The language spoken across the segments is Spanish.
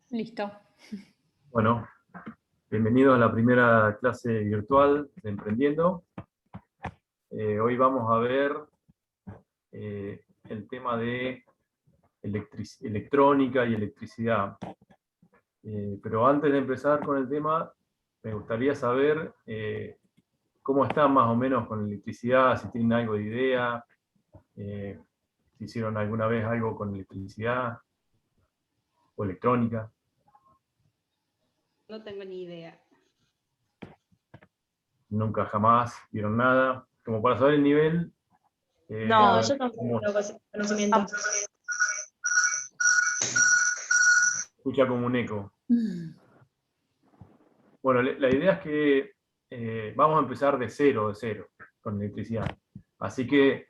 Listo. Bueno, bienvenidos a la primera clase virtual de Emprendiendo. Hoy vamos a ver el tema de electrónica y electricidad. Pero antes de empezar con el tema, me gustaría saber cómo están más o menos con electricidad, si tienen algo de idea, si hicieron alguna vez algo con electricidad o electrónica. No tengo ni idea. Nunca jamás vieron nada. Como para saber el nivel. No, yo tampoco tengo conocimiento. Escucha como un eco. Bueno, la idea es que vamos a empezar de cero con electricidad. Así que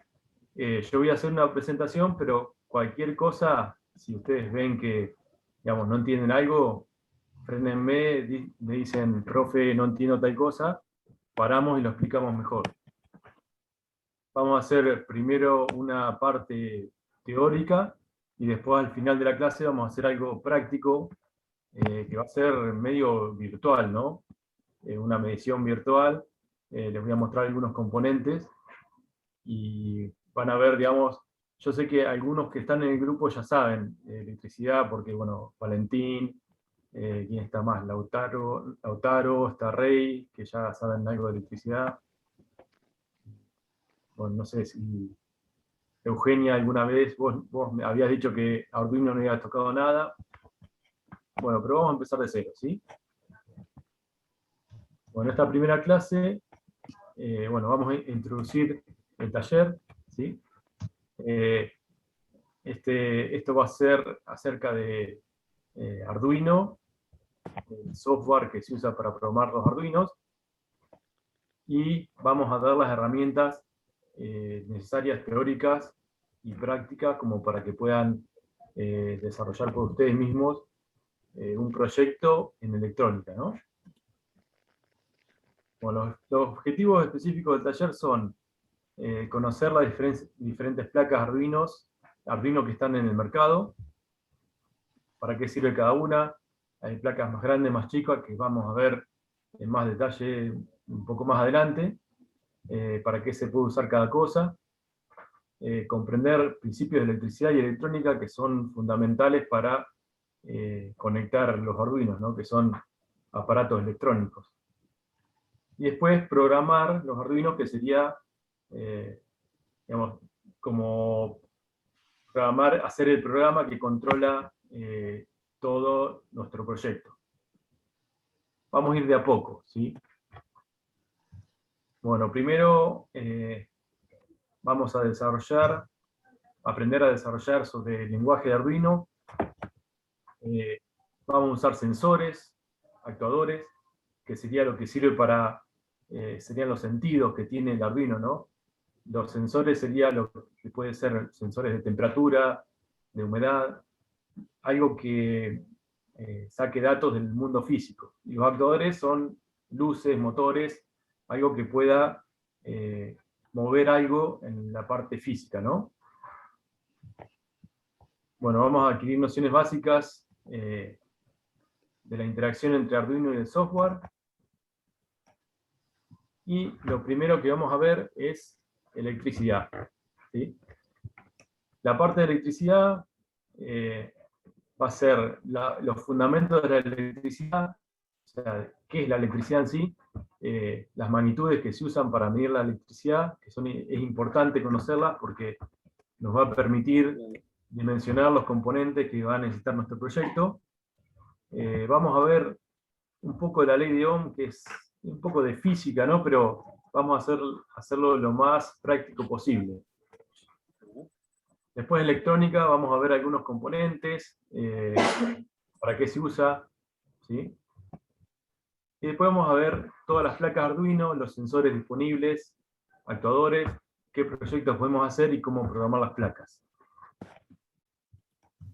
yo voy a hacer una presentación, pero cualquier cosa, si ustedes ven que, digamos, no entienden algo, frénenme, me dicen, profe, no entiendo tal cosa, paramos y lo explicamos mejor. Vamos a hacer primero una parte teórica y después al final de la clase vamos a hacer algo práctico que va a ser medio virtual, ¿no? Una medición virtual. Les voy a mostrar algunos componentes y van a ver, digamos, yo sé que algunos que están en el grupo ya saben electricidad, porque, bueno, Valentín, ¿quién está más? Lautaro, está Rey, que ya saben algo de electricidad. Bueno, no sé si Eugenia alguna vez, vos me habías dicho que Arduino no había tocado nada. Bueno, pero vamos a empezar de cero, ¿sí? Bueno, esta primera clase, bueno, vamos a introducir el taller, ¿sí? Esto va a ser acerca de Arduino, el software que se usa para programar los Arduinos, y vamos a dar las herramientas necesarias, teóricas y prácticas, como para que puedan desarrollar por ustedes mismos un proyecto en electrónica, ¿no? Bueno, los objetivos específicos del taller son conocer las diferentes placas Arduino que están en el mercado, para qué sirve cada una. Hay placas más grandes, más chicas, que vamos a ver en más detalle un poco más adelante, para qué se puede usar cada cosa. Comprender principios de electricidad y electrónica que son fundamentales para conectar los Arduinos, ¿no? Que son aparatos electrónicos. Y después programar los Arduinos, que sería, digamos, como programar, hacer el programa que controla todo nuestro proyecto. Vamos a ir de a poco, ¿sí? Bueno, primero vamos a aprender a desarrollar sobre el lenguaje de Arduino. Vamos a usar sensores, actuadores, que sería lo que sirve para, serían los sentidos que tiene el Arduino, ¿no? Los sensores serían lo que puede ser sensores de temperatura, de humedad, algo que saque datos del mundo físico. Y los actuadores son luces, motores, algo que pueda mover algo en la parte física, ¿no? Bueno, vamos a adquirir nociones básicas de la interacción entre Arduino y el software. Y lo primero que vamos a ver es electricidad, ¿sí? La parte de electricidad va a ser los fundamentos de la electricidad, o sea, qué es la electricidad en sí, las magnitudes que se usan para medir la electricidad, que es importante conocerlas porque nos va a permitir dimensionar los componentes que va a necesitar nuestro proyecto. Vamos a ver un poco de la ley de Ohm, que es un poco de física, ¿no? Pero vamos a hacerlo lo más práctico posible. Después de electrónica vamos a ver algunos componentes, para qué se usa, ¿sí? Y después vamos a ver todas las placas Arduino, los sensores disponibles, actuadores, qué proyectos podemos hacer y cómo programar las placas.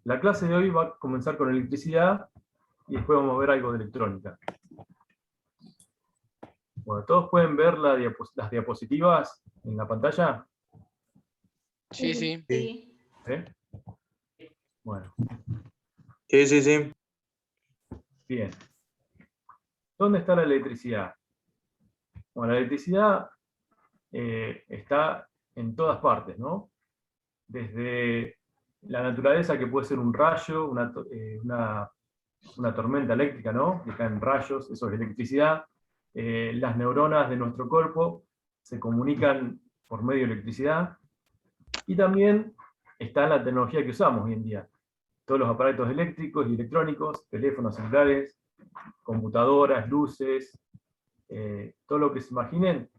La clase de hoy va a comenzar con electricidad y después vamos a ver algo de electrónica. Bueno, ¿todos pueden ver las diapositivas en la pantalla? Sí, sí. Sí. ¿Sí? Bueno. Sí. Bien. ¿Dónde está la electricidad? Bueno, la electricidad está en todas partes, ¿no? Desde la naturaleza, que puede ser un rayo, una tormenta eléctrica, ¿no? Que caen rayos, eso es electricidad. Las neuronas de nuestro cuerpo se comunican por medio de electricidad. Y también está la tecnología que usamos hoy en día. Todos los aparatos eléctricos y electrónicos, teléfonos celulares, computadoras, luces, todo lo que se imaginen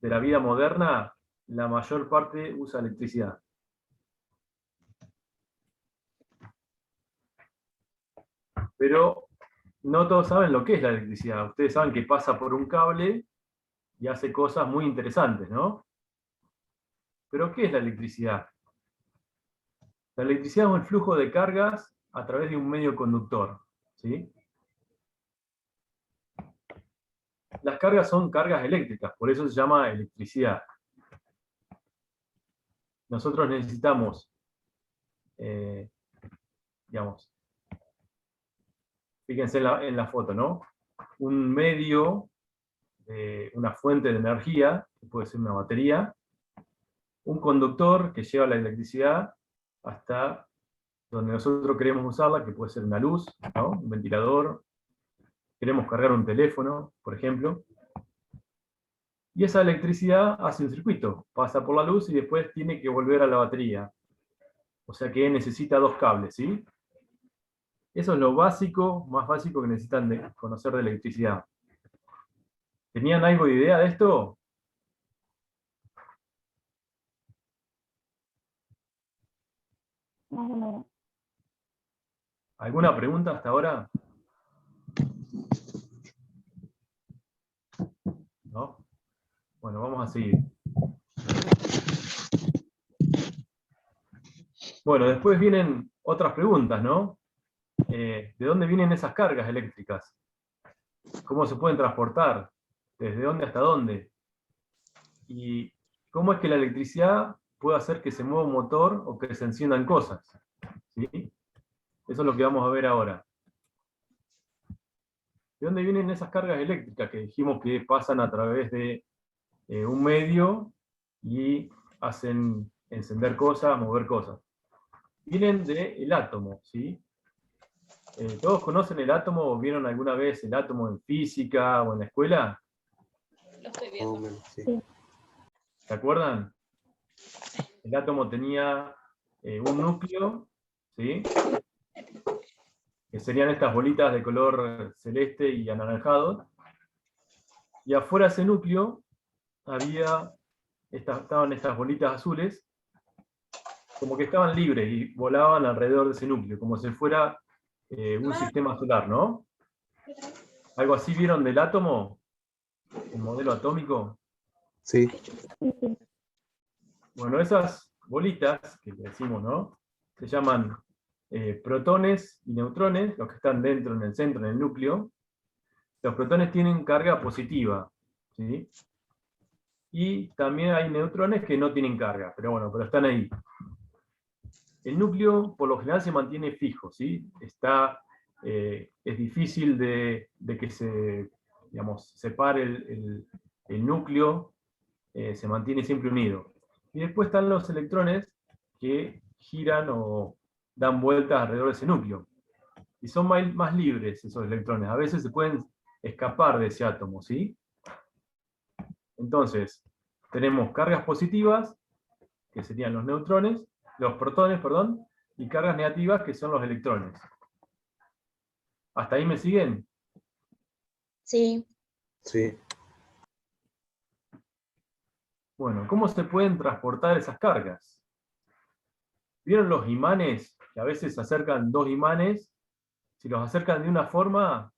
de la vida moderna, la mayor parte usa electricidad. Pero no todos saben lo que es la electricidad. Ustedes saben que pasa por un cable y hace cosas muy interesantes, ¿no? Pero ¿qué es la electricidad? La electricidad es un flujo de cargas a través de un medio conductor, ¿sí? Las cargas son cargas eléctricas, por eso se llama electricidad. Nosotros necesitamos, digamos, fíjense en la foto, ¿no? Un medio, una fuente de energía, que puede ser una batería, un conductor que lleva la electricidad hasta donde nosotros queremos usarla, que puede ser una luz, ¿no? Un ventilador, queremos cargar un teléfono, por ejemplo. Y esa electricidad hace un circuito, pasa por la luz y después tiene que volver a la batería. O sea que necesita dos cables, ¿sí? Eso es lo básico, más básico que necesitan conocer de electricidad. ¿Tenían algo de idea de esto? ¿Alguna pregunta hasta ahora? ¿No? Bueno, vamos a seguir. Bueno, después vienen otras preguntas, ¿no? ¿De dónde vienen esas cargas eléctricas? ¿Cómo se pueden transportar? ¿Desde dónde hasta dónde? ¿Y cómo es que la electricidad puede hacer que se mueva un motor o que se enciendan cosas? ¿Sí? Eso es lo que vamos a ver ahora. ¿De dónde vienen esas cargas eléctricas que dijimos que pasan a través de un medio y hacen encender cosas, mover cosas? Vienen del átomo, ¿sí? ¿Todos conocen el átomo o vieron alguna vez el átomo en física o en la escuela? Lo estoy viendo. Sí. ¿Se acuerdan? El átomo tenía un núcleo, ¿sí? Que serían estas bolitas de color celeste y anaranjado. Y afuera de ese núcleo estaban estas bolitas azules, como que estaban libres y volaban alrededor de ese núcleo, como si fuera un sistema solar, ¿no? ¿Algo así vieron del átomo? ¿El modelo atómico? Sí. Bueno, esas bolitas, que le decimos, ¿no? Se llaman protones y neutrones, los que están dentro, en el centro, en el núcleo. Los protones tienen carga positiva, ¿sí? Y también hay neutrones que no tienen carga, pero están ahí. El núcleo, por lo general, se mantiene fijo, ¿sí? Es difícil de que se, digamos, separe el núcleo, se mantiene siempre unido. Y después están los electrones que giran o dan vueltas alrededor de ese núcleo. Y son más libres esos electrones. A veces se pueden escapar de ese átomo, ¿sí? Entonces, tenemos cargas positivas, que serían los protones, perdón, y cargas negativas, que son los electrones. ¿Hasta ahí me siguen? Sí. Sí. Bueno, ¿cómo se pueden transportar esas cargas? ¿Vieron los imanes? Que a veces se acercan dos imanes. Si los acercan de una forma,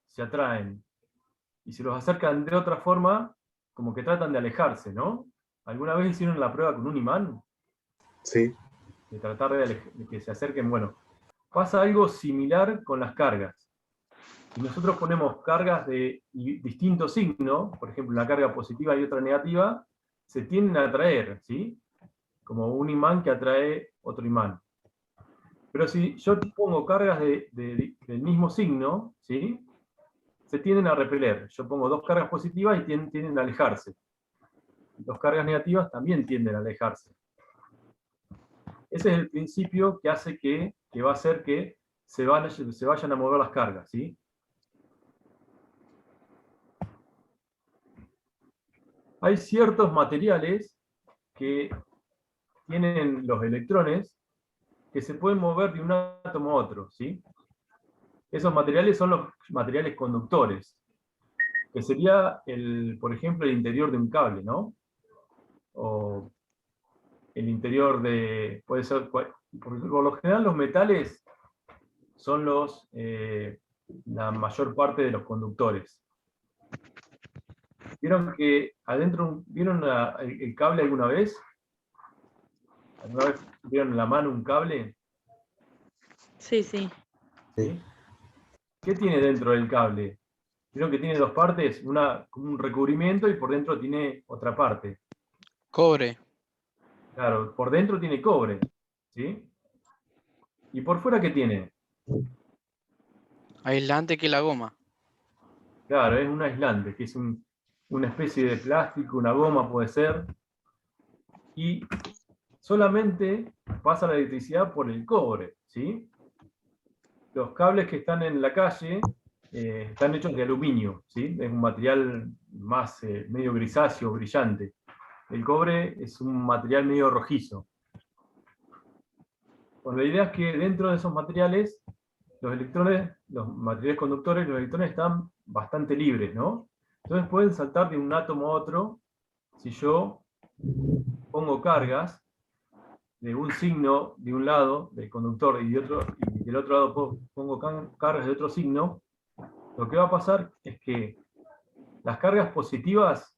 se atraen. Y si los acercan de otra forma, como que tratan de alejarse, ¿no? ¿Alguna vez hicieron la prueba con un imán? Sí. De tratar de que se acerquen. Bueno, pasa algo similar con las cargas. Si nosotros ponemos cargas de distinto signo, por ejemplo, una carga positiva y otra negativa, se tienden a atraer, ¿sí? Como un imán que atrae otro imán. Pero si yo pongo cargas del mismo signo, ¿sí? Se tienden a repeler. Yo pongo dos cargas positivas y tienden a alejarse. Dos cargas negativas también tienden a alejarse. Ese es el principio que hace que va a hacer que se vayan a mover las cargas, ¿sí? Hay ciertos materiales que tienen los electrones que se pueden mover de un átomo a otro, ¿sí? Esos materiales son los materiales conductores, que sería, por ejemplo, el interior de un cable, ¿no? O el interior de... puede ser... por lo general los metales son la mayor parte de los conductores. ¿Vieron que adentro, vieron el cable alguna vez? ¿Alguna vez vieron en la mano un cable? Sí, sí. ¿Sí? ¿Qué tiene dentro del cable? Vieron que tiene dos partes, una como un recubrimiento y por dentro tiene otra parte. Cobre. Claro, por dentro tiene cobre, ¿sí? ¿Y por fuera qué tiene? Aislante que la goma. Claro, es un aislante, que es una especie de plástico, una goma puede ser, y solamente pasa la electricidad por el cobre, ¿sí? Los cables que están en la calle están hechos de aluminio, ¿sí? Es un material más medio grisáceo, brillante. El cobre es un material medio rojizo. Bueno, la idea es que dentro de esos materiales, los electrones, los materiales conductores, los electrones están bastante libres, ¿no? Entonces pueden saltar de un átomo a otro si yo pongo cargas de un signo de un lado, del conductor, y del otro lado pongo cargas de otro signo. Lo que va a pasar es que las cargas positivas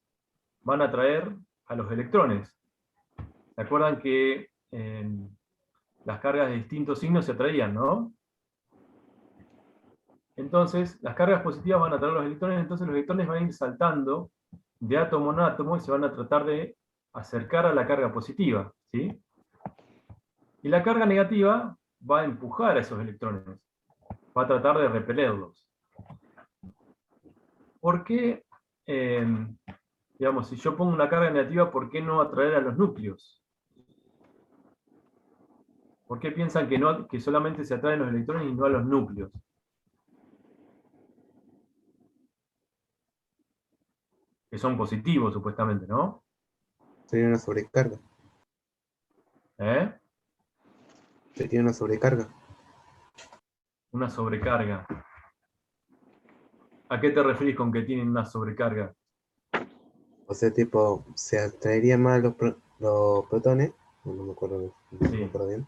van a atraer a los electrones. ¿Se acuerdan que las cargas de distintos signos se atraían, no? Entonces, las cargas positivas van a atraer a los electrones, entonces los electrones van a ir saltando de átomo en átomo y se van a tratar de acercar a la carga positiva, ¿sí? Y la carga negativa va a empujar a esos electrones, va a tratar de repelerlos. ¿Por qué, digamos, si yo pongo una carga negativa, por qué no atraer a los núcleos? ¿Por qué piensan que solamente se atraen los electrones y no a los núcleos? Que son positivos, supuestamente, ¿no? Sería una sobrecarga. ¿Eh? Sería una sobrecarga. Una sobrecarga. ¿A qué te referís con que tienen una sobrecarga? O sea, tipo, se atraerían más los protones, no me acuerdo, no me acuerdo bien,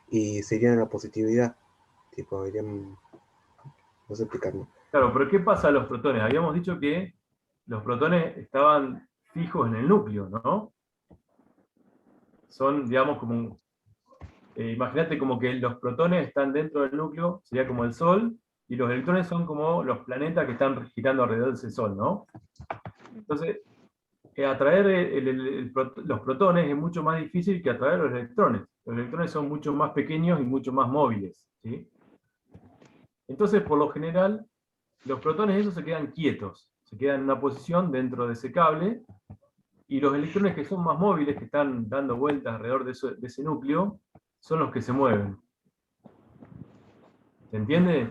y se irían a la positividad. Tipo, irían, no sé explicarlo. Claro, pero ¿qué pasa a los protones? Habíamos dicho que los protones estaban fijos en el núcleo, ¿no? Son, digamos, como... imagínate como que los protones están dentro del núcleo, sería como el Sol, y los electrones son como los planetas que están girando alrededor de ese Sol, ¿no? Entonces, atraer los protones es mucho más difícil que atraer los electrones. Los electrones son mucho más pequeños y mucho más móviles, ¿sí? Entonces, por lo general, los protones esos se quedan quietos, se quedan en una posición dentro de ese cable, y los electrones que son más móviles, que están dando vueltas alrededor de ese núcleo, son los que se mueven. ¿Se entiende?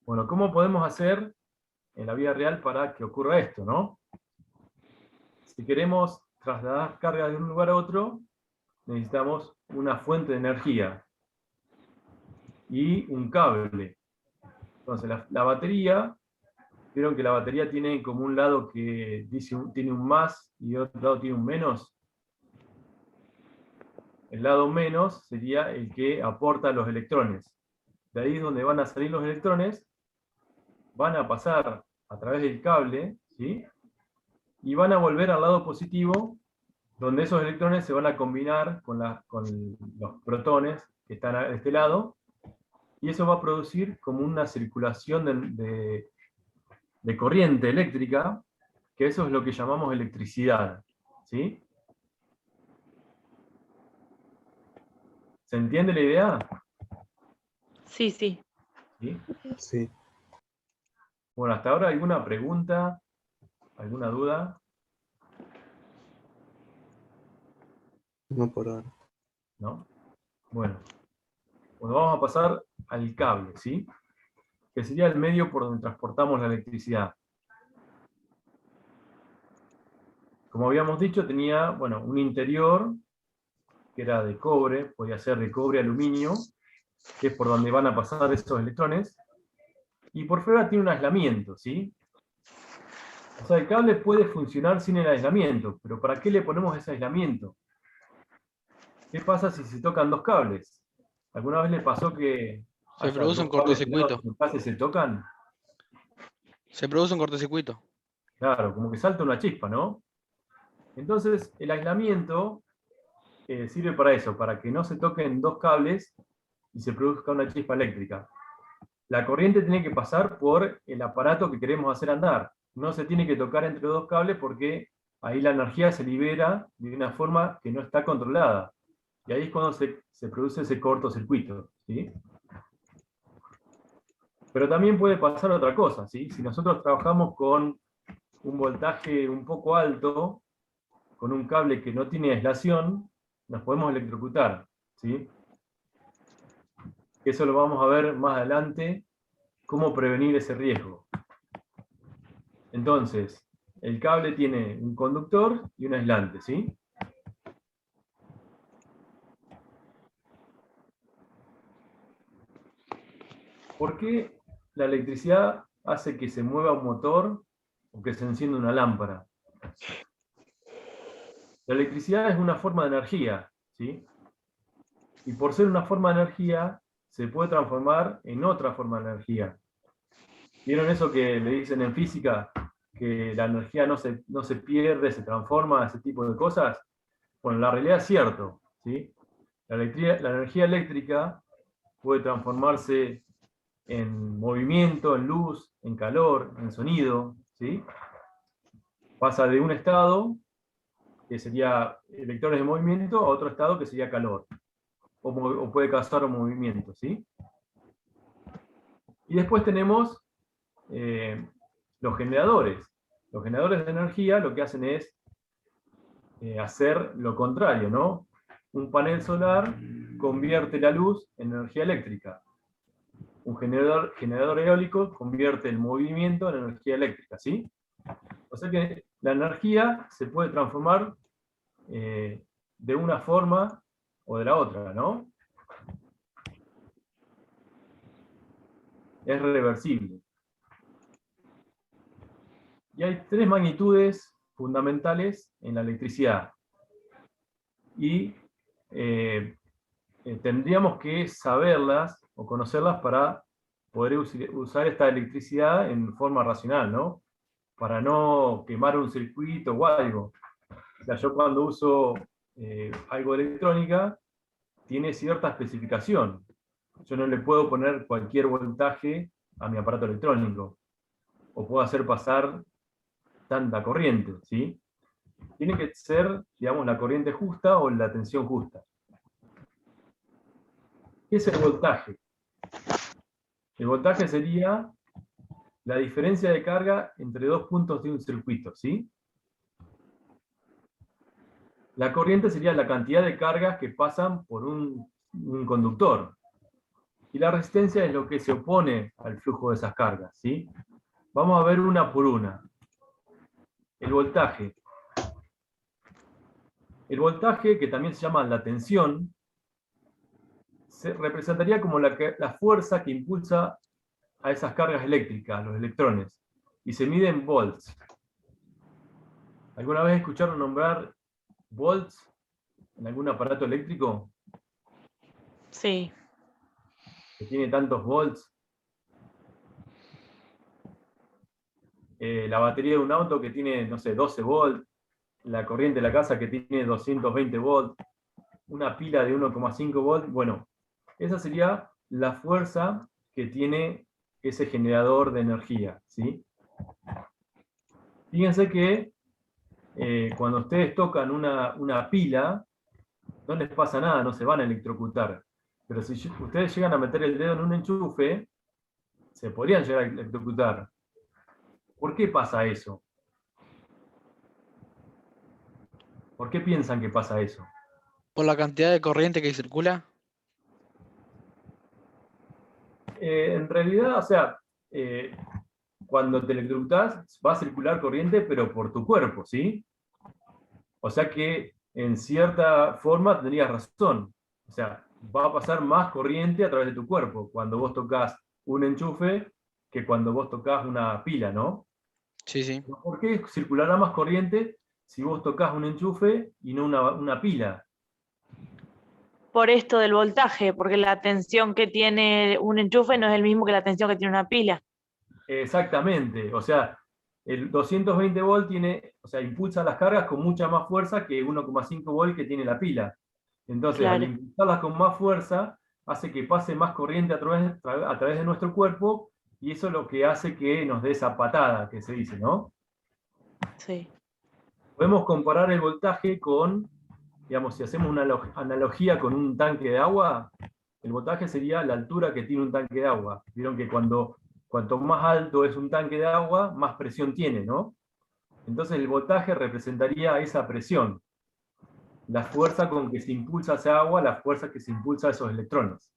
Bueno, ¿cómo podemos hacer en la vida real para que ocurra esto, no? Si queremos trasladar carga de un lugar a otro, necesitamos una fuente de energía y un cable. Entonces, la batería, vieron que la batería tiene como un lado que tiene un más y otro lado tiene un menos. El lado menos sería el que aporta los electrones. De ahí es donde van a salir los electrones, van a pasar a través del cable, ¿sí? Y van a volver al lado positivo, donde esos electrones se van a combinar con los protones que están a este lado, y eso va a producir como una circulación de corriente eléctrica, que eso es lo que llamamos electricidad, ¿sí? ¿Se entiende la idea? Sí, sí. ¿Sí? Sí. Bueno, hasta ahora, ¿alguna pregunta? ¿Alguna duda? No por ahora. ¿No? Bueno, vamos a pasar al cable, ¿sí? Que sería el medio por donde transportamos la electricidad. Como habíamos dicho, tenía, bueno, un interior que era de cobre, podía ser de cobre aluminio, que es por donde van a pasar estos electrones, y por fuera tiene un aislamiento, ¿sí? O sea, el cable puede funcionar sin el aislamiento, pero ¿para qué le ponemos ese aislamiento? ¿Qué pasa si se tocan dos cables? ¿Alguna vez le pasó que Se haya produce un dos cables cortocircuito. pegados en su casa y se tocan? Se produce un cortocircuito. Claro, como que salta una chispa, ¿no? Entonces, el aislamiento sirve para eso, para que no se toquen dos cables y se produzca una chispa eléctrica. La corriente tiene que pasar por el aparato que queremos hacer andar. No se tiene que tocar entre dos cables porque ahí la energía se libera de una forma que no está controlada. Y ahí es cuando se produce ese cortocircuito, ¿sí? Pero también puede pasar otra cosa, ¿sí? Si nosotros trabajamos con un voltaje un poco alto, con un cable que no tiene aislación, nos podemos electrocutar, ¿sí? Eso lo vamos a ver más adelante, cómo prevenir ese riesgo. Entonces, el cable tiene un conductor y un aislante, ¿sí? ¿Por qué la electricidad hace que se mueva un motor o que se encienda una lámpara? La electricidad es una forma de energía, ¿sí? Y por ser una forma de energía, se puede transformar en otra forma de energía. ¿Vieron eso que le dicen en física? Que la energía no se pierde, se transforma, ese tipo de cosas. Bueno, la realidad es cierto, ¿sí? La energía eléctrica puede transformarse en movimiento, en luz, en calor, en sonido, ¿sí? Pasa de un estado, que sería vectores de movimiento, a otro estado que sería calor. O puede causar un movimiento, ¿sí? Y después tenemos los generadores. Los generadores de energía lo que hacen es hacer lo contrario, ¿no? Un panel solar convierte la luz en energía eléctrica. Un generador eólico convierte el movimiento en energía eléctrica, ¿sí? O sea que la energía se puede transformar de una forma o de la otra, ¿no? Es reversible. Y hay tres magnitudes fundamentales en la electricidad. Y tendríamos que saberlas o conocerlas para poder usar esta electricidad en forma racional, ¿no? Para no quemar un circuito o algo. O sea, yo cuando uso algo de electrónica, tiene cierta especificación. Yo no le puedo poner cualquier voltaje a mi aparato electrónico, o puedo hacer pasar tanta corriente, ¿sí? Tiene que ser, digamos, la corriente justa o la tensión justa. ¿Qué es el voltaje? El voltaje sería la diferencia de carga entre dos puntos de un circuito, ¿sí? La corriente sería la cantidad de cargas que pasan por un conductor. Y la resistencia es lo que se opone al flujo de esas cargas, ¿sí? Vamos a ver una por una. El voltaje. El voltaje, que también se llama la tensión, se representaría como la fuerza que impulsa a esas cargas eléctricas, los electrones, y se mide en volts. ¿Alguna vez escucharon nombrar volts en algún aparato eléctrico Sí. que tiene tantos volts? La batería de un auto que tiene, no sé, 12 volts, la corriente de la casa que tiene 220 volts, una pila de 1,5 volts. Bueno, esa sería la fuerza que tiene ese generador de energía, ¿sí? Fíjense que cuando ustedes tocan una pila, no les pasa nada, no se van a electrocutar. Pero si ustedes llegan a meter el dedo en un enchufe, se podrían llegar a electrocutar. ¿Por qué pasa eso? ¿Por qué piensan que pasa eso? Por la cantidad de corriente que circula. En realidad, o sea, cuando te electrocutas va a circular corriente, pero por tu cuerpo, ¿sí? O sea que en cierta forma tendrías razón. O sea, va a pasar más corriente a través de tu cuerpo cuando vos tocas un enchufe que cuando vos tocas una pila, ¿no? Sí, sí. ¿Por qué circulará más corriente si vos tocas un enchufe y no una pila? Por esto del voltaje, porque la tensión que tiene un enchufe no es el mismo que la tensión que tiene una pila. Exactamente, o sea, el 220 volt tiene, o sea, impulsa las cargas con mucha más fuerza que 1,5 volt que tiene la pila. Entonces, al Claro. impulsarlas con más fuerza, hace que pase más corriente a través de nuestro cuerpo, y eso es lo que hace que nos dé esa patada que se dice, ¿no? Sí. Podemos comparar el voltaje con, digamos, si hacemos una analogía con un tanque de agua, el voltaje sería la altura que tiene un tanque de agua. Vieron que cuanto más alto es un tanque de agua, más presión tiene, ¿no? Entonces el voltaje representaría esa presión, la fuerza con que se impulsa esa agua, la fuerza que se impulsa esos electrones.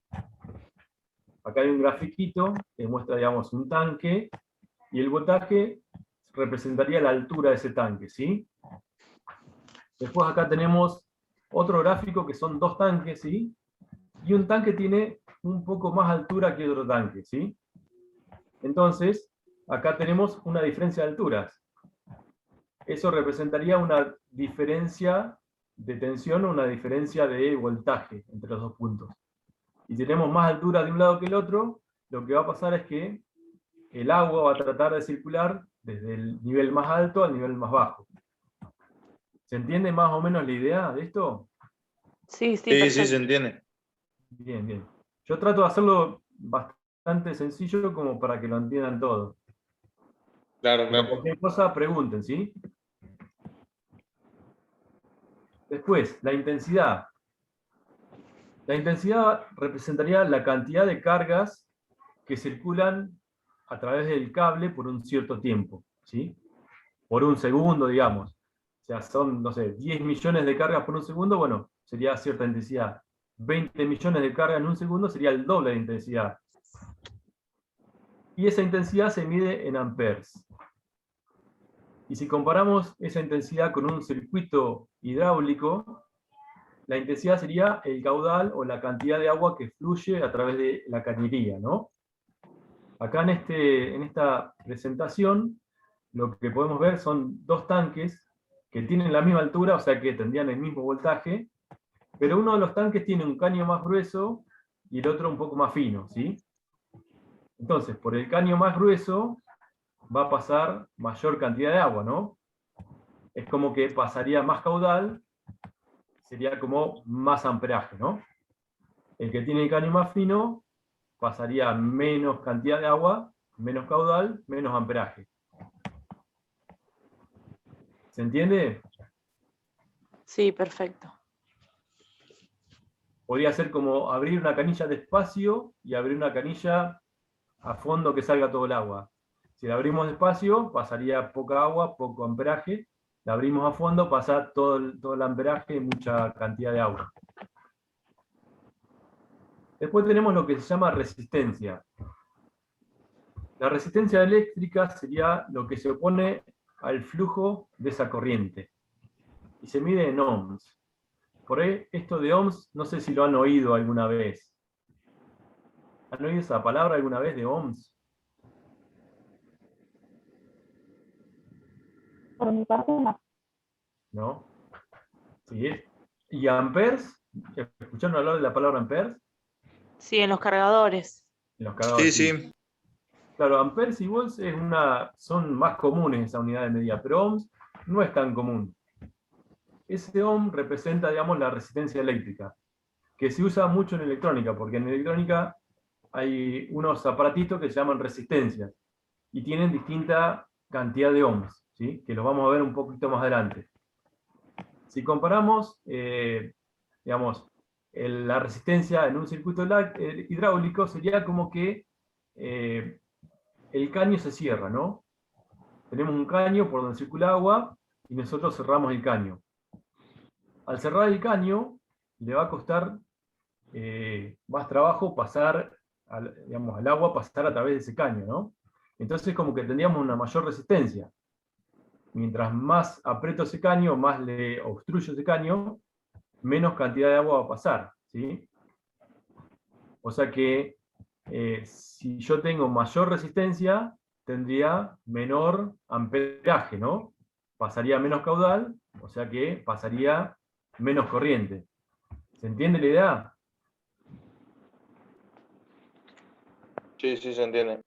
Acá hay un grafiquito que muestra, digamos, un tanque, y el voltaje representaría la altura de ese tanque, ¿sí? Después acá tenemos otro gráfico que son dos tanques, ¿sí? Y un tanque tiene un poco más altura que otro tanque, ¿sí? Entonces, acá tenemos una diferencia de alturas. Eso representaría una diferencia de tensión o una diferencia de voltaje entre los dos puntos. Y si tenemos más altura de un lado que el otro, lo que va a pasar es que el agua va a tratar de circular desde el nivel más alto al nivel más bajo. ¿Se entiende más o menos la idea de esto? Sí, Sí, sí, perfecto. se entiende. Bien, bien. Yo trato de hacerlo bastante sencillo como para que lo entiendan todos. Claro, Pero claro. cualquier cosa, pregunten, ¿sí? Después, la intensidad. La intensidad representaría la cantidad de cargas que circulan a través del cable por un cierto tiempo, ¿sí? Por un segundo, digamos. O sea, son, no sé, 10 millones de cargas por un segundo, bueno, sería cierta intensidad. 20 millones de cargas en un segundo sería el doble de intensidad. Y esa intensidad se mide en amperes. Y si comparamos esa intensidad con un circuito hidráulico, la intensidad sería el caudal o la cantidad de agua que fluye a través de la cañería, ¿no? Acá en esta presentación, lo que podemos ver son dos tanques que tienen la misma altura, o sea que tendrían el mismo voltaje, pero uno de los tanques tiene un caño más grueso y el otro un poco más fino, ¿sí? Entonces, por el caño más grueso va a pasar mayor cantidad de agua, ¿no? Es como que pasaría más caudal, sería como más amperaje, ¿no? El que tiene el caño más fino pasaría menos cantidad de agua, menos caudal, menos amperaje. ¿Se entiende? Sí, perfecto. Podría ser como abrir una canilla despacio y abrir una canilla a fondo que salga todo el agua. Si la abrimos despacio, pasaría poca agua, poco amperaje. La abrimos a fondo, pasa todo el amperaje y mucha cantidad de agua. Después tenemos lo que se llama resistencia. La resistencia eléctrica sería lo que se opone al flujo de esa corriente. Y se mide en ohms. Por ahí, esto de ohms, no sé si lo han oído alguna vez. ¿Han oído esa palabra alguna vez de ohms? Por mi parte, no. ¿No? Sí. ¿Y amperes? ¿Escucharon hablar de la palabra amperes? Sí, en los cargadores. En los Sí, cargadores. sí. Claro, amperes y volts son más comunes esa unidad de medida, pero ohms no es tan común. Ese ohm representa, digamos, la resistencia eléctrica, que se usa mucho en electrónica, porque en electrónica hay unos aparatitos que se llaman resistencias, y tienen distinta cantidad de ohms, ¿sí? Que los vamos a ver un poquito más adelante. Si comparamos, digamos, la resistencia en un circuito hidráulico sería como que el caño se cierra, ¿no? Tenemos un caño por donde circula agua y nosotros cerramos el caño. Al cerrar el caño, le va a costar más trabajo pasar, digamos, al agua pasar a través de ese caño, ¿no? Entonces como que tendríamos una mayor resistencia. Mientras más aprieto ese caño, más le obstruyo ese caño, menos cantidad de agua va a pasar, ¿sí? O sea que si yo tengo mayor resistencia, tendría menor amperaje, ¿no? Pasaría menos caudal, o sea que pasaría menos corriente. ¿Se entiende la idea? Sí, sí, se entiende.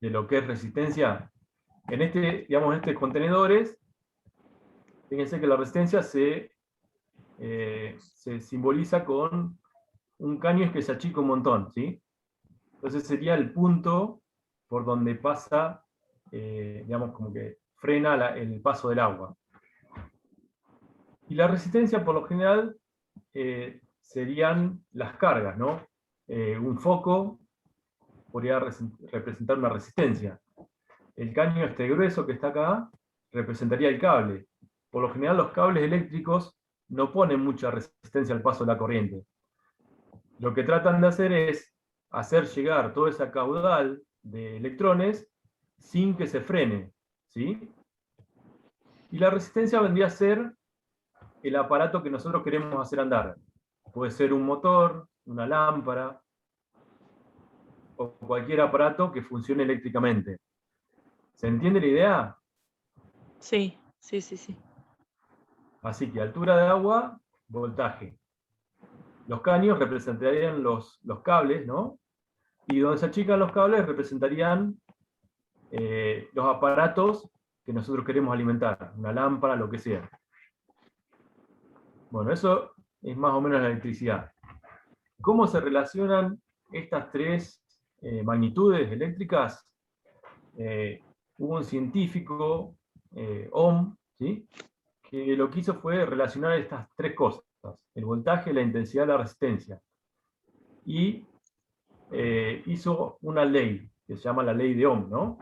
De lo que es resistencia. En digamos, en estos contenedores, fíjense que la resistencia se simboliza con un caño que se achica un montón, ¿sí? Entonces sería el punto por donde pasa, digamos, como que frena el paso del agua. Y la resistencia, por lo general, serían las cargas, ¿no? Un foco podría representar una resistencia. El caño este grueso que está acá representaría el cable. Por lo general los cables eléctricos no ponen mucha resistencia al paso de la corriente. Lo que tratan de hacer es hacer llegar toda esa caudal de electrones sin que se frene, ¿sí? Y la resistencia vendría a ser el aparato que nosotros queremos hacer andar. Puede ser un motor, una lámpara, o cualquier aparato que funcione eléctricamente. ¿Se entiende la idea? Sí, sí, sí, sí. Así que altura de agua, voltaje. Los caños representarían los cables, ¿no? Y donde se achican los cables representarían los aparatos que nosotros queremos alimentar, una lámpara, lo que sea. Bueno, eso es más o menos la electricidad. ¿Cómo se relacionan estas tres magnitudes eléctricas? Hubo un científico, Ohm, ¿sí?, que lo que hizo fue relacionar estas tres cosas: el voltaje, la intensidad, la resistencia. Y hizo una ley, que se llama la ley de Ohm, ¿no?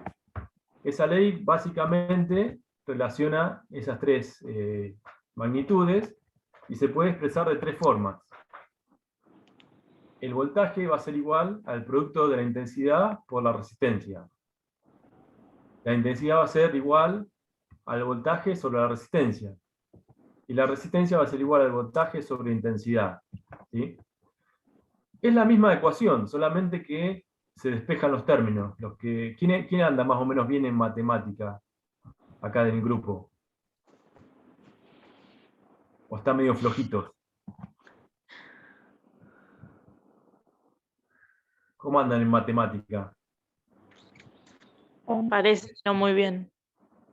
Esa ley básicamente relaciona esas tres magnitudes y se puede expresar de tres formas. El voltaje va a ser igual al producto de la intensidad por la resistencia. La intensidad va a ser igual al voltaje sobre la resistencia. Y la resistencia va a ser igual al voltaje sobre intensidad, ¿sí? Es la misma ecuación, solamente que se despejan los términos. ¿Quién anda más o menos bien en matemática acá del grupo? ¿O está medio flojitos? ¿Cómo andan en matemática? Parece no muy bien.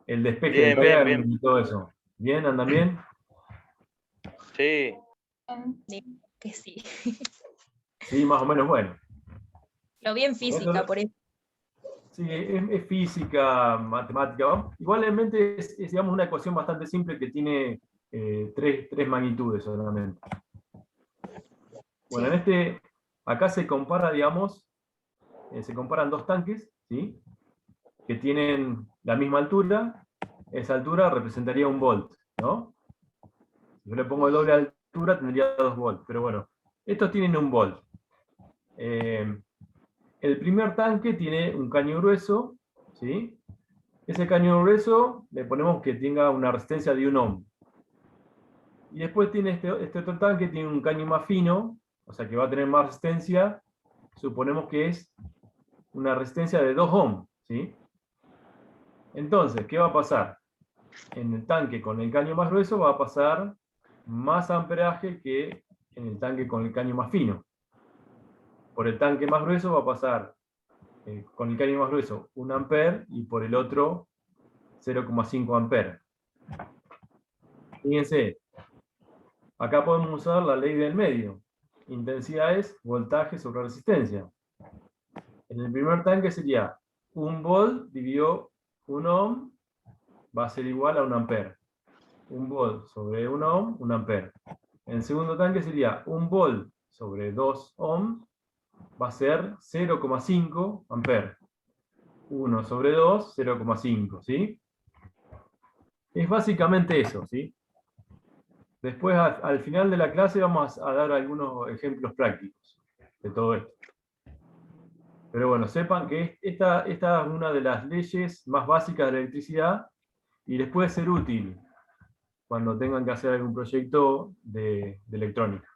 El despeje Bien, de bien, términos bien. y todo eso. ¿Bien? ¿Andan bien? Sí, Que sí. Sí, más o menos bueno. Lo vi en física, por eso. Sí, es física, matemática. Igualmente es, digamos, una ecuación bastante simple que tiene tres magnitudes solamente. Bueno, Sí. acá se compara, digamos, se comparan dos tanques, ¿sí?, que tienen la misma altura. Esa altura representaría un volt, ¿no? Si yo le pongo el doble altura, tendría 2 volts. Pero bueno, estos tienen un volt. El primer tanque tiene un caño grueso, ¿sí? Ese caño grueso le ponemos que tenga una resistencia de 1 ohm. Y después tiene este otro tanque, tiene un caño más fino, o sea que va a tener más resistencia. Suponemos que es una resistencia de 2 ohm, ¿sí? Entonces, ¿qué va a pasar? En el tanque con el caño más grueso va a pasar más amperaje que en el tanque con el caño más fino. Por el tanque más grueso va a pasar con el caño más grueso 1 ampere y por el otro 0,5 ampere. Fíjense, acá podemos usar la ley del medio. Intensidad es voltaje sobre resistencia. En el primer tanque sería 1 volt dividido 1 ohm va a ser igual a 1 ampere. 1 volt sobre 1 ohm, 1 ampere. En segundo tanque sería 1 volt sobre 2 ohms, va a ser 0,5 amperes. 1 sobre 2, 0,5, ¿sí? Es básicamente eso, ¿sí? Después, al final de la clase, vamos a dar algunos ejemplos prácticos de todo esto. Pero bueno, sepan que esta es una de las leyes más básicas de la electricidad y les puede ser útil cuando tengan que hacer algún proyecto de electrónica.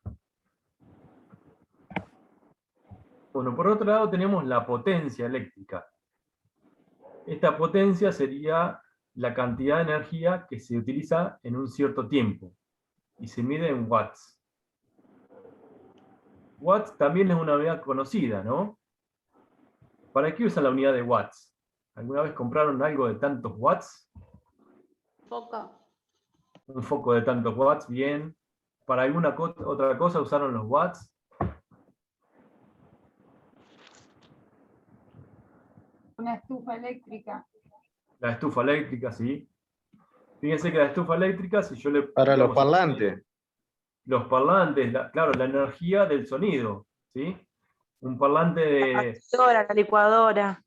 Bueno, por otro lado tenemos la potencia eléctrica. Esta potencia sería la cantidad de energía que se utiliza en un cierto tiempo, y se mide en watts. Watts también es una unidad conocida, ¿no? ¿Para qué usan la unidad de watts? ¿Alguna vez compraron algo de tantos watts? Foco. Un foco de tantos watts, bien. ¿Para alguna otra cosa usaron los watts? Una estufa eléctrica. La estufa eléctrica, sí. Fíjense que la estufa eléctrica, si yo le... Para los digamos, parlantes. los parlantes, claro, la energía del sonido, ¿sí? Un parlante de... La licuadora.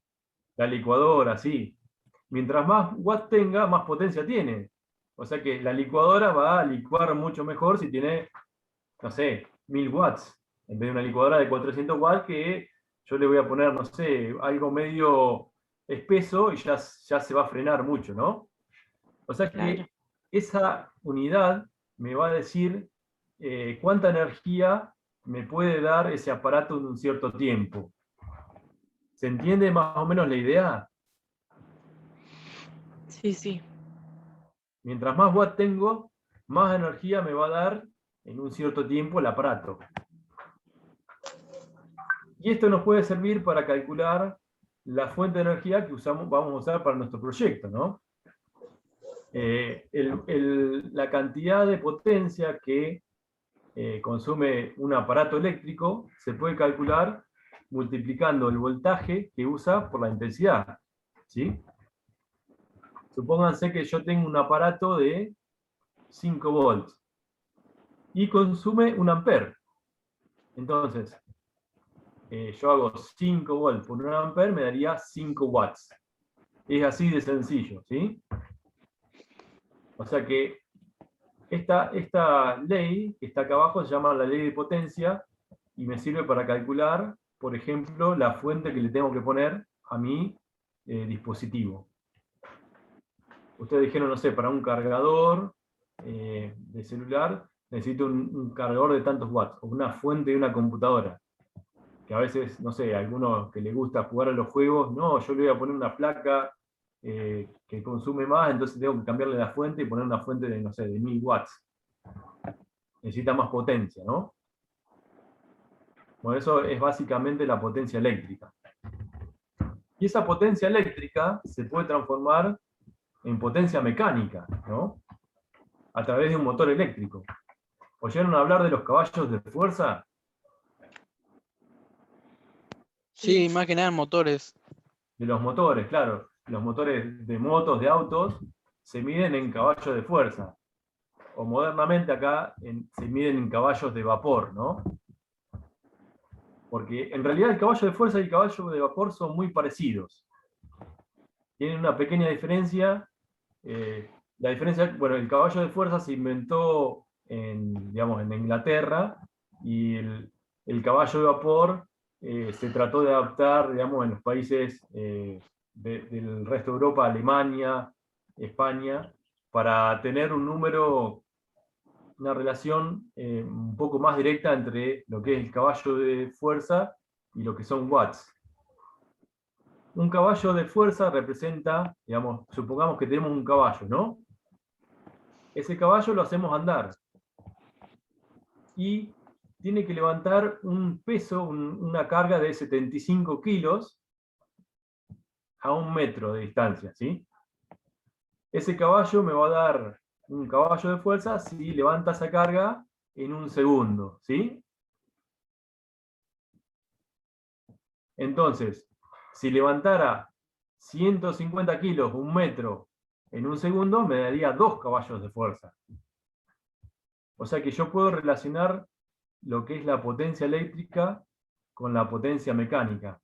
La licuadora, sí. Mientras más watts tenga, más potencia tiene. O sea que la licuadora va a licuar mucho mejor si tiene, no sé, 1000 watts. En vez de una licuadora de 400 watts que yo le voy a poner, no sé, algo medio espeso y ya se va a frenar mucho, ¿no? O sea que Claro. esa unidad me va a decir cuánta energía me puede dar ese aparato en un cierto tiempo. ¿Se entiende más o menos la idea? Sí, sí. Mientras más watts tengo, más energía me va a dar en un cierto tiempo el aparato. Y esto nos puede servir para calcular la fuente de energía que vamos a usar para nuestro proyecto, ¿no? La cantidad de potencia que consume un aparato eléctrico se puede calcular multiplicando el voltaje que usa por la intensidad, ¿sí? Supónganse que yo tengo un aparato de 5 volts y consume 1 amper. Entonces, yo hago 5 volts por 1 amper, me daría 5 watts. Es así de sencillo, ¿sí? O sea que esta ley que está acá abajo se llama la ley de potencia y me sirve para calcular, por ejemplo, la fuente que le tengo que poner a mi dispositivo. Ustedes dijeron, no sé, para un cargador de celular necesito un cargador de tantos watts, o una fuente de una computadora. Que a veces, no sé, a algunos que les gusta jugar a los juegos, no, yo le voy a poner una placa que consume más, entonces tengo que cambiarle la fuente y poner una fuente de, no sé, de 1000 watts. Necesita más potencia, ¿no? Bueno, eso es básicamente la potencia eléctrica. Y esa potencia eléctrica se puede transformar en potencia mecánica, ¿no? A través de un motor eléctrico. ¿Oyeron hablar de los caballos de fuerza? Sí, más que nada en motores. De los motores, claro. Los motores de motos, de autos, se miden en caballos de fuerza. O modernamente acá se miden en caballos de vapor, ¿no? Porque en realidad el caballo de fuerza y el caballo de vapor son muy parecidos. Tienen una pequeña diferencia. La diferencia, bueno, el caballo de fuerza se inventó digamos, en Inglaterra, y el caballo de vapor se trató de adaptar, digamos, en los países del resto de Europa, Alemania, España, para tener una relación un poco más directa entre lo que es el caballo de fuerza y lo que son watts. Un caballo de fuerza representa, digamos, supongamos que tenemos un caballo, ¿no? Ese caballo lo hacemos andar. Y tiene que levantar un peso, una carga de 75 kilos a 1 metro de distancia, ¿sí? Ese caballo me va a dar un caballo de fuerza si levanta esa carga en 1 segundo, ¿sí? Entonces, si levantara 150 kilos, 1 metro, en 1 segundo, me daría 2 caballos de fuerza. O sea que yo puedo relacionar lo que es la potencia eléctrica con la potencia mecánica.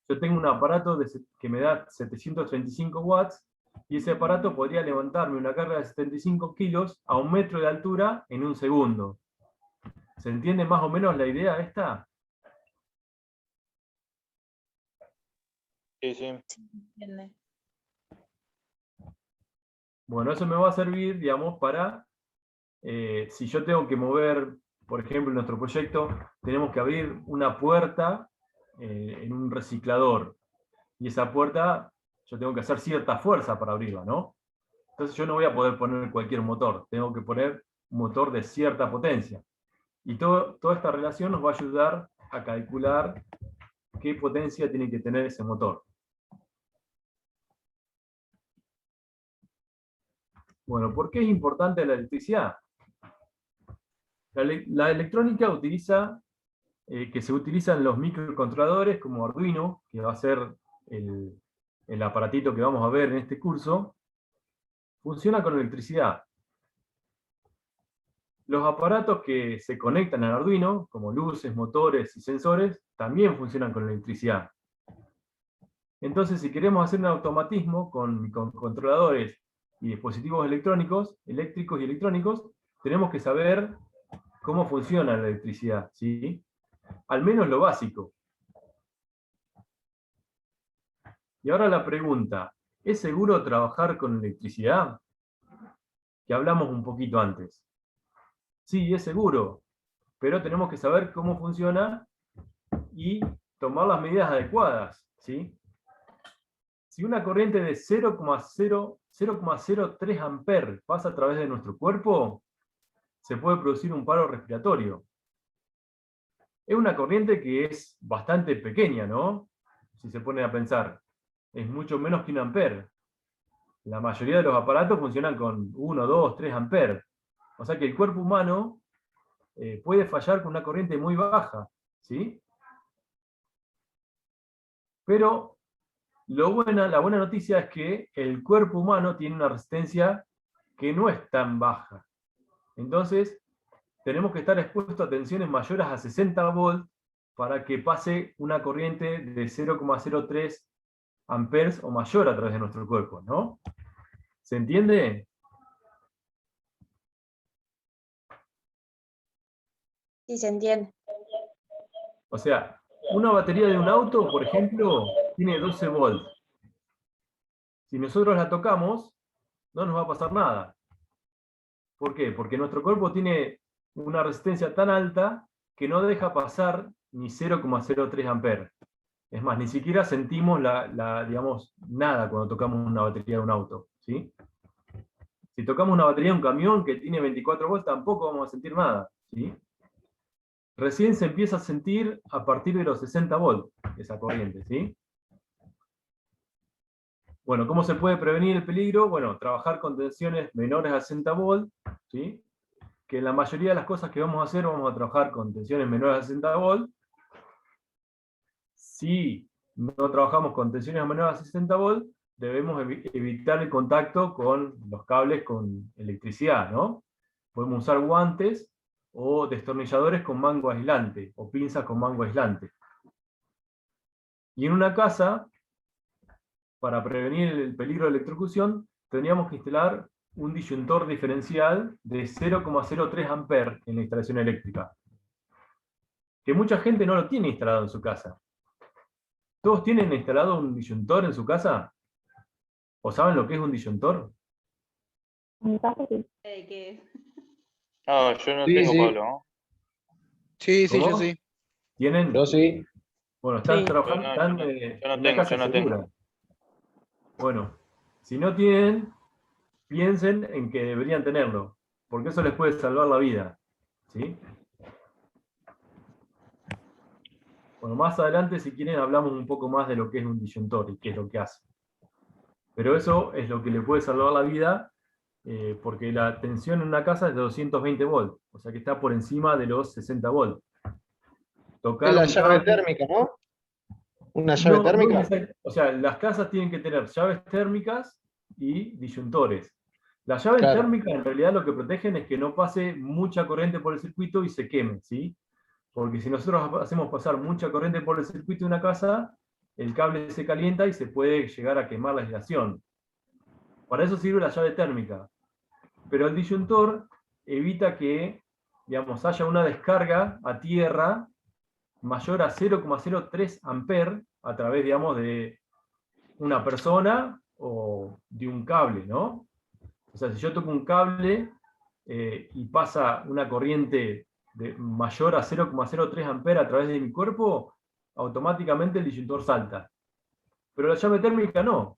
Yo tengo un aparato que me da 735 watts, y ese aparato podría levantarme una carga de 75 kilos a 1 metro de altura en 1 segundo. ¿Se entiende más o menos la idea esta? Sí, sí. ¿Entiende? Bueno, eso me va a servir, digamos, para, si yo tengo que mover, por ejemplo, en nuestro proyecto, tenemos que abrir una puerta en un reciclador, y esa puerta yo tengo que hacer cierta fuerza para abrirla, ¿no? Entonces yo no voy a poder poner cualquier motor, tengo que poner un motor de cierta potencia. Y toda esta relación nos va a ayudar a calcular qué potencia tiene que tener ese motor. Bueno, ¿por qué es importante la electricidad? La electrónica utiliza, que se utilizan los microcontroladores como Arduino, que va a ser el aparatito que vamos a ver en este curso, funciona con electricidad. Los aparatos que se conectan al Arduino, como luces, motores y sensores, también funcionan con electricidad. Entonces, si queremos hacer un automatismo con controladores y dispositivos electrónicos y electrónicos, tenemos que saber cómo funciona la electricidad, ¿sí? Al menos lo básico. Y ahora la pregunta, ¿es seguro trabajar con electricidad? Que hablamos un poquito antes. Sí, es seguro, pero tenemos que saber cómo funciona y tomar las medidas adecuadas, ¿sí? Si una corriente de 0,03 amperes pasa a través de nuestro cuerpo, se puede producir un paro respiratorio. Es una corriente que es bastante pequeña, ¿no? Si se pone a pensar. Es mucho menos que 1 amper. La mayoría de los aparatos funcionan con 1, 2, 3 amperes. O sea que el cuerpo humano puede fallar con una corriente muy baja, ¿sí? Pero la buena noticia es que el cuerpo humano tiene una resistencia que no es tan baja. Entonces, tenemos que estar expuestos a tensiones mayores a 60 volts para que pase una corriente de 0,03 amperes o mayor a través de nuestro cuerpo, ¿no? ¿Se entiende? Sí, se entiende. O sea, una batería de un auto, por ejemplo, tiene 12 volts. Si nosotros la tocamos, no nos va a pasar nada. ¿Por qué? Porque nuestro cuerpo tiene una resistencia tan alta que no deja pasar ni 0,03 amperes. Es más, ni siquiera sentimos digamos, nada cuando tocamos una batería de un auto, ¿sí? Si tocamos una batería de un camión que tiene 24 volts, tampoco vamos a sentir nada, ¿sí? Recién se empieza a sentir a partir de los 60 volts, esa corriente, ¿sí? Bueno, ¿cómo se puede prevenir el peligro? Bueno, trabajar con tensiones menores a 60 volts, ¿sí? Que en la mayoría de las cosas que vamos a hacer, vamos a trabajar con tensiones menores a 60 volts. Si no trabajamos con tensiones menores a 60 volts, debemos evitar el contacto con los cables con electricidad, ¿no? Podemos usar guantes o destornilladores con mango aislante, o pinzas con mango aislante. Y en una casa, para prevenir el peligro de electrocución, tendríamos que instalar un disyuntor diferencial de 0,03 amperes en la instalación eléctrica. Que mucha gente no lo tiene instalado en su casa. ¿Todos tienen instalado un disyuntor en su casa? ¿O saben lo que es un disyuntor? ¿De qué? No, yo no Sí, tengo, sí. Pablo, ¿no? Sí, sí, ¿Cómo? yo sí. ¿Tienen? Yo sí. Bueno, están Sí. trabajando, Yo no están tengo, en yo no una tengo, casa yo no tengo. segura. Bueno, si no tienen, piensen en que deberían tenerlo, porque eso les puede salvar la vida, ¿sí? Bueno, más adelante, si quieren, hablamos un poco más de lo que es un disyuntor y qué es lo que hace. Pero eso es lo que le puede salvar la vida, porque la tensión en una casa es de 220 volts, o sea que está por encima de los 60 volts. Tocar Es la un llave cable- térmica, ¿no? ¿Una llave No, térmica? o sea, las casas tienen que tener llaves térmicas y disyuntores. Las llaves Claro. térmicas en realidad lo que protegen es que no pase mucha corriente por el circuito y se queme, ¿sí? Porque si nosotros hacemos pasar mucha corriente por el circuito de una casa, el cable se calienta y se puede llegar a quemar la aislación. Para eso sirve la llave térmica. Pero el disyuntor evita que, digamos, haya una descarga a tierra mayor a 0,03 amperes a través, digamos, de una persona o de un cable, ¿no? O sea, si yo toco un cable y pasa una corriente mayor a 0,03 amperes a través de mi cuerpo, automáticamente el disyuntor salta. Pero la llave térmica no.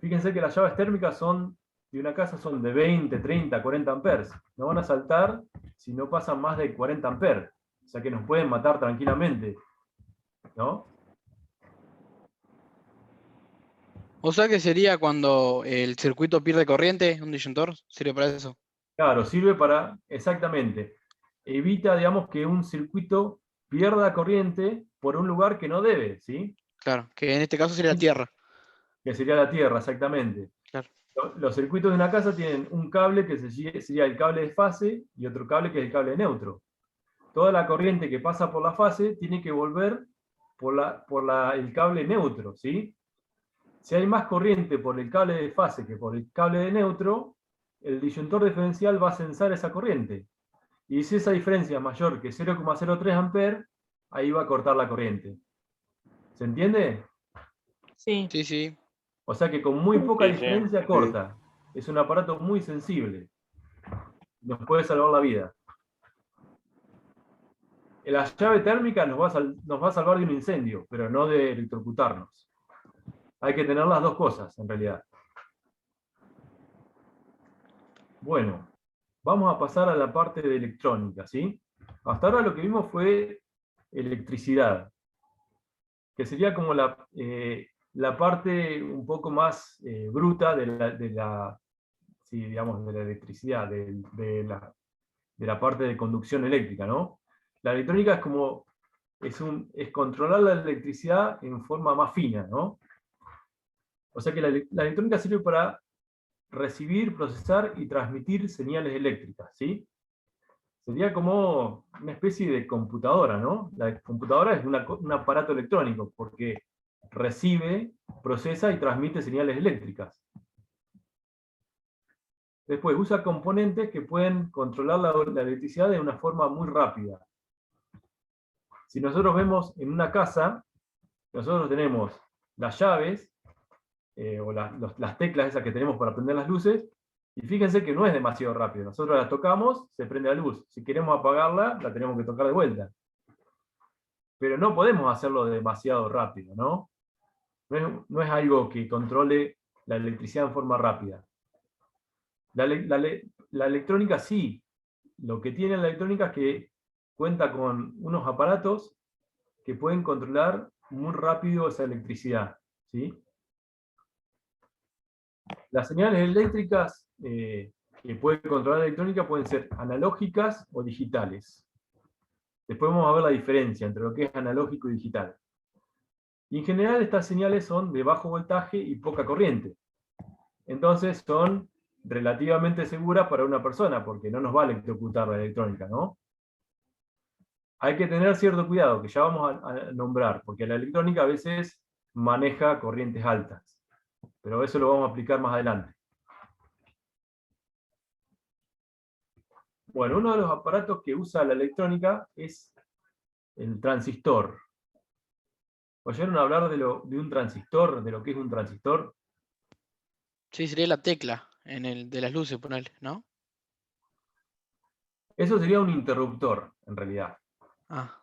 Fíjense que las llaves térmicas de una casa son de 20, 30, 40 amperes. No van a saltar si no pasan más de 40 amperes. O sea que nos pueden matar tranquilamente, ¿no? O sea que sería cuando el circuito pierde corriente, un disyuntor, ¿sirve para eso? Claro, sirve para, exactamente, evita, digamos, que un circuito pierda corriente por un lugar que no debe, ¿sí? Claro, que en este caso sería la tierra. Que sería la tierra, exactamente. Claro. Los circuitos de una casa tienen un cable que sería el cable de fase y otro cable que es el cable de neutro. Toda la corriente que pasa por la fase tiene que volver por el cable neutro, ¿sí? Si hay más corriente por el cable de fase que por el cable de neutro, el disyuntor diferencial va a censar esa corriente. Y si esa diferencia es mayor que 0,03 amperes, ahí va a cortar la corriente. ¿Se entiende? Sí. Sí, sí. O sea que con muy poca Sí, sí. diferencia corta. Es un aparato muy sensible. Nos puede salvar la vida. La llave térmica nos va a salvar de un incendio, pero no de electrocutarnos. Hay que tener las dos cosas, en realidad. Bueno, vamos a pasar a la parte de electrónica, ¿sí? Hasta ahora lo que vimos fue electricidad, que sería como la parte un poco más bruta sí, digamos, de la electricidad, de la parte de conducción eléctrica, ¿no? La electrónica es como, es controlar la electricidad en forma más fina, ¿no? O sea que la electrónica sirve para recibir, procesar y transmitir señales eléctricas, ¿sí? Sería como una especie de computadora, ¿no? La computadora es un aparato electrónico, porque recibe, procesa y transmite señales eléctricas. Después usa componentes que pueden controlar la electricidad de una forma muy rápida. Si nosotros vemos en una casa, nosotros tenemos las llaves, o las teclas esas que tenemos para prender las luces, y fíjense que no es demasiado rápido. Nosotros la tocamos, se prende la luz. Si queremos apagarla, la tenemos que tocar de vuelta. Pero no podemos hacerlo demasiado rápido, ¿no? No es algo que controle la electricidad en forma rápida. La electrónica sí. Lo que tiene la electrónica es que cuenta con unos aparatos que pueden controlar muy rápido esa electricidad, ¿sí? Las señales eléctricas que puede controlar la electrónica pueden ser analógicas o digitales. Después vamos a ver la diferencia entre lo que es analógico y digital. Y en general estas señales son de bajo voltaje y poca corriente. Entonces son relativamente seguras para una persona, porque no nos va a electrocutar la electrónica, ¿no? Hay que tener cierto cuidado, que ya vamos a nombrar, porque la electrónica a veces maneja corrientes altas. Pero eso lo vamos a explicar más adelante. Bueno, uno de los aparatos que usa la electrónica es el transistor. ¿Oyeron hablar de un transistor, de lo que es un transistor? Sí, sería la tecla de las luces, ponele, ¿no? Eso sería un interruptor, en realidad. Ah,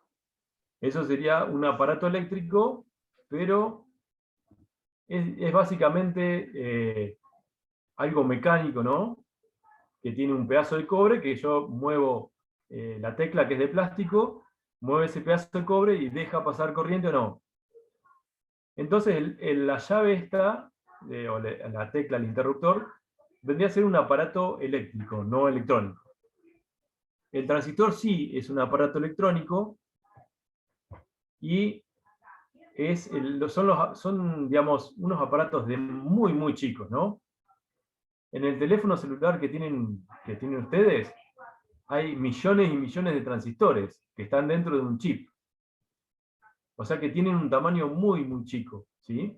Eso sería un aparato eléctrico, pero es básicamente algo mecánico, ¿no? Que tiene un pedazo de cobre que yo muevo la tecla que es de plástico, mueve ese pedazo de cobre y deja pasar corriente o no. Entonces la llave esta, o la tecla, el interruptor, vendría a ser un aparato eléctrico, no electrónico. El transistor sí es un aparato electrónico y son digamos, unos aparatos muy chicos, ¿no? En el teléfono celular que tienen ustedes, hay millones y millones de transistores que están dentro de un chip. O sea que tienen un tamaño muy, muy chico, ¿sí?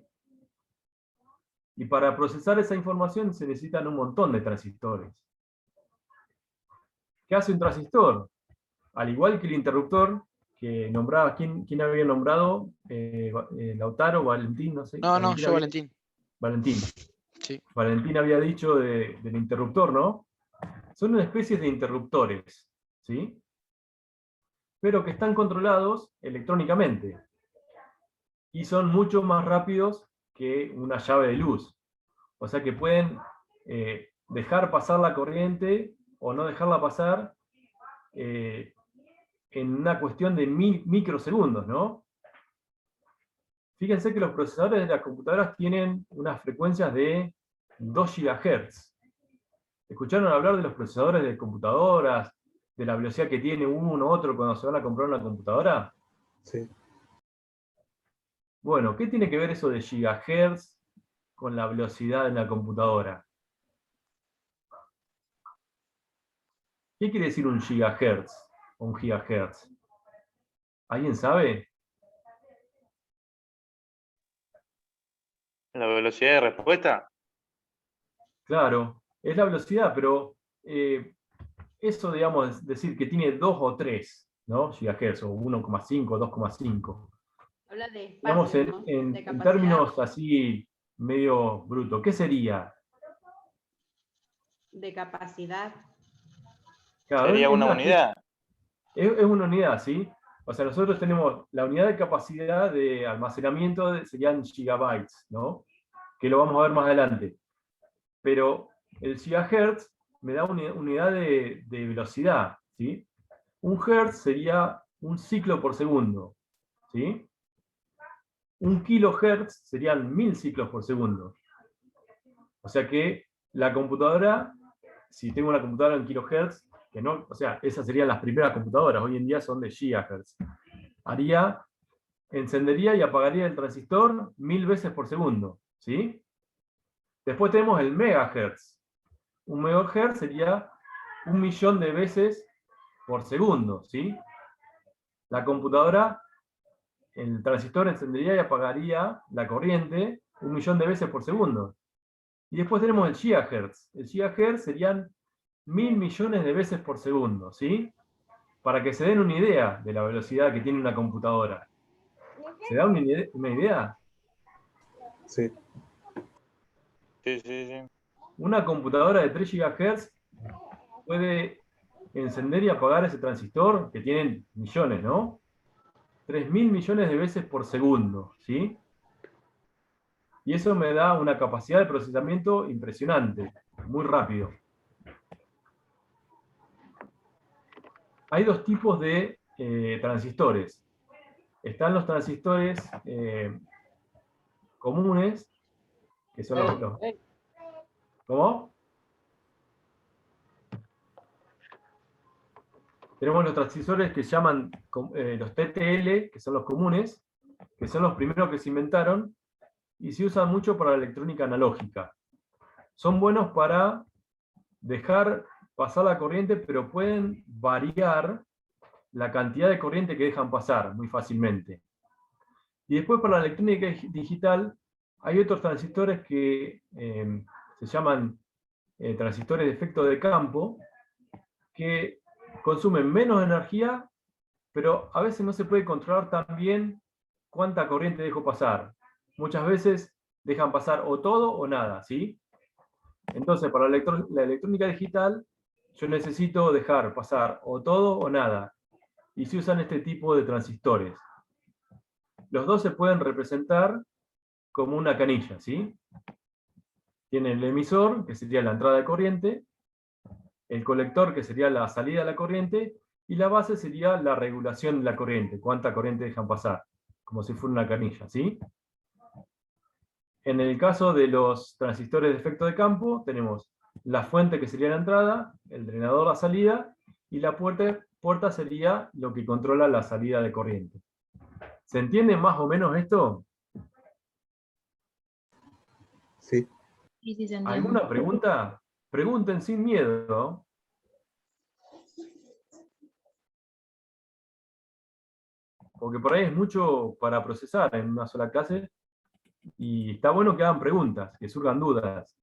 Y para procesar esa información se necesitan un montón de transistores. ¿Qué hace un transistor? Al igual que el interruptor, que nombraba, ¿quién había nombrado? Lautaro, Valentín, no sé. No, yo había- Valentín. Valentín. Sí. Valentín había dicho del interruptor, ¿no? Son una especie de interruptores, ¿sí? Pero que están controlados electrónicamente. Y son mucho más rápidos que una llave de luz. O sea que pueden dejar pasar la corriente o no dejarla pasar en una cuestión de microsegundos, ¿no? Fíjense que los procesadores de las computadoras tienen unas frecuencias de 2 GHz. ¿Escucharon hablar de los procesadores de computadoras, de la velocidad que tiene uno u otro cuando se van a comprar una computadora? Sí. Bueno, ¿qué tiene que ver eso de gigahertz con la velocidad de la computadora? ¿Qué quiere decir un gigahertz o un gigahertz? ¿Alguien sabe? ¿La velocidad de respuesta? Claro, es la velocidad, pero eso, digamos, es decir que tiene 2 o 3, ¿no? Gigahertz, o 1,5, 2,5. Habla de Digamos, espacio, ¿no? en De capacidad. términos así medio bruto, ¿qué sería? De capacidad. Claro, Sería una unidad. Es una unidad, ¿sí? O sea, nosotros tenemos la unidad de capacidad de almacenamiento, serían gigabytes, ¿no? Que lo vamos a ver más adelante. Pero el gigahertz me da una unidad de velocidad, ¿sí? Un hertz sería un ciclo por segundo, ¿sí? Un kilohertz serían 1000 ciclos por segundo. O sea que la computadora, si tengo una computadora en kilohertz, que no, o sea, esas serían las primeras computadoras, hoy en día son de gigahertz. Encendería y apagaría el transistor 1000 veces por segundo, ¿sí? Después tenemos el megahertz. Un megahertz sería 1.000.000 de veces por segundo, ¿sí? La computadora, el transistor encendería y apagaría la corriente 1.000.000 de veces por segundo. Y después tenemos el gigahertz. El gigahertz serían 1.000 millones de veces por segundo, ¿sí? Para que se den una idea de la velocidad que tiene una computadora. ¿Se da una idea? Sí. Sí. Una computadora de 3 GHz puede encender y apagar ese transistor, que tienen millones, ¿no? 3.000 millones de veces por segundo, ¿sí? Y eso me da una capacidad de procesamiento impresionante, muy rápido. Hay dos tipos de transistores. Están los transistores comunes, que son los... ¿Cómo? Tenemos los transistores que se llaman los TTL, que son los comunes, que son los primeros que se inventaron, y se usan mucho para la electrónica analógica. Son buenos para dejar pasar la corriente, pero pueden variar la cantidad de corriente que dejan pasar muy fácilmente. Y después para la electrónica digital hay otros transistores que se llaman transistores de efecto de campo, que consumen menos energía, pero a veces no se puede controlar tan bien cuánta corriente dejo pasar. Muchas veces dejan pasar o todo o nada, ¿sí? Entonces, para la electrónica digital, yo necesito dejar pasar o todo o nada. Y se usan este tipo de transistores. Los dos se pueden representar como una canilla, ¿sí? Tienen el emisor, que sería la entrada de corriente, el colector, que sería la salida de la corriente, y la base sería la regulación de la corriente, cuánta corriente dejan pasar, como si fuera una canilla, ¿sí? En el caso de los transistores de efecto de campo, tenemos la fuente, que sería la entrada, el drenador, la salida, y la puerta sería lo que controla la salida de corriente. ¿Se entiende más o menos esto? Sí. Sí, se entiende. ¿Alguna pregunta? pregunten sin miedo. Porque por ahí es mucho para procesar en una sola clase, y está bueno que hagan preguntas, que surjan dudas.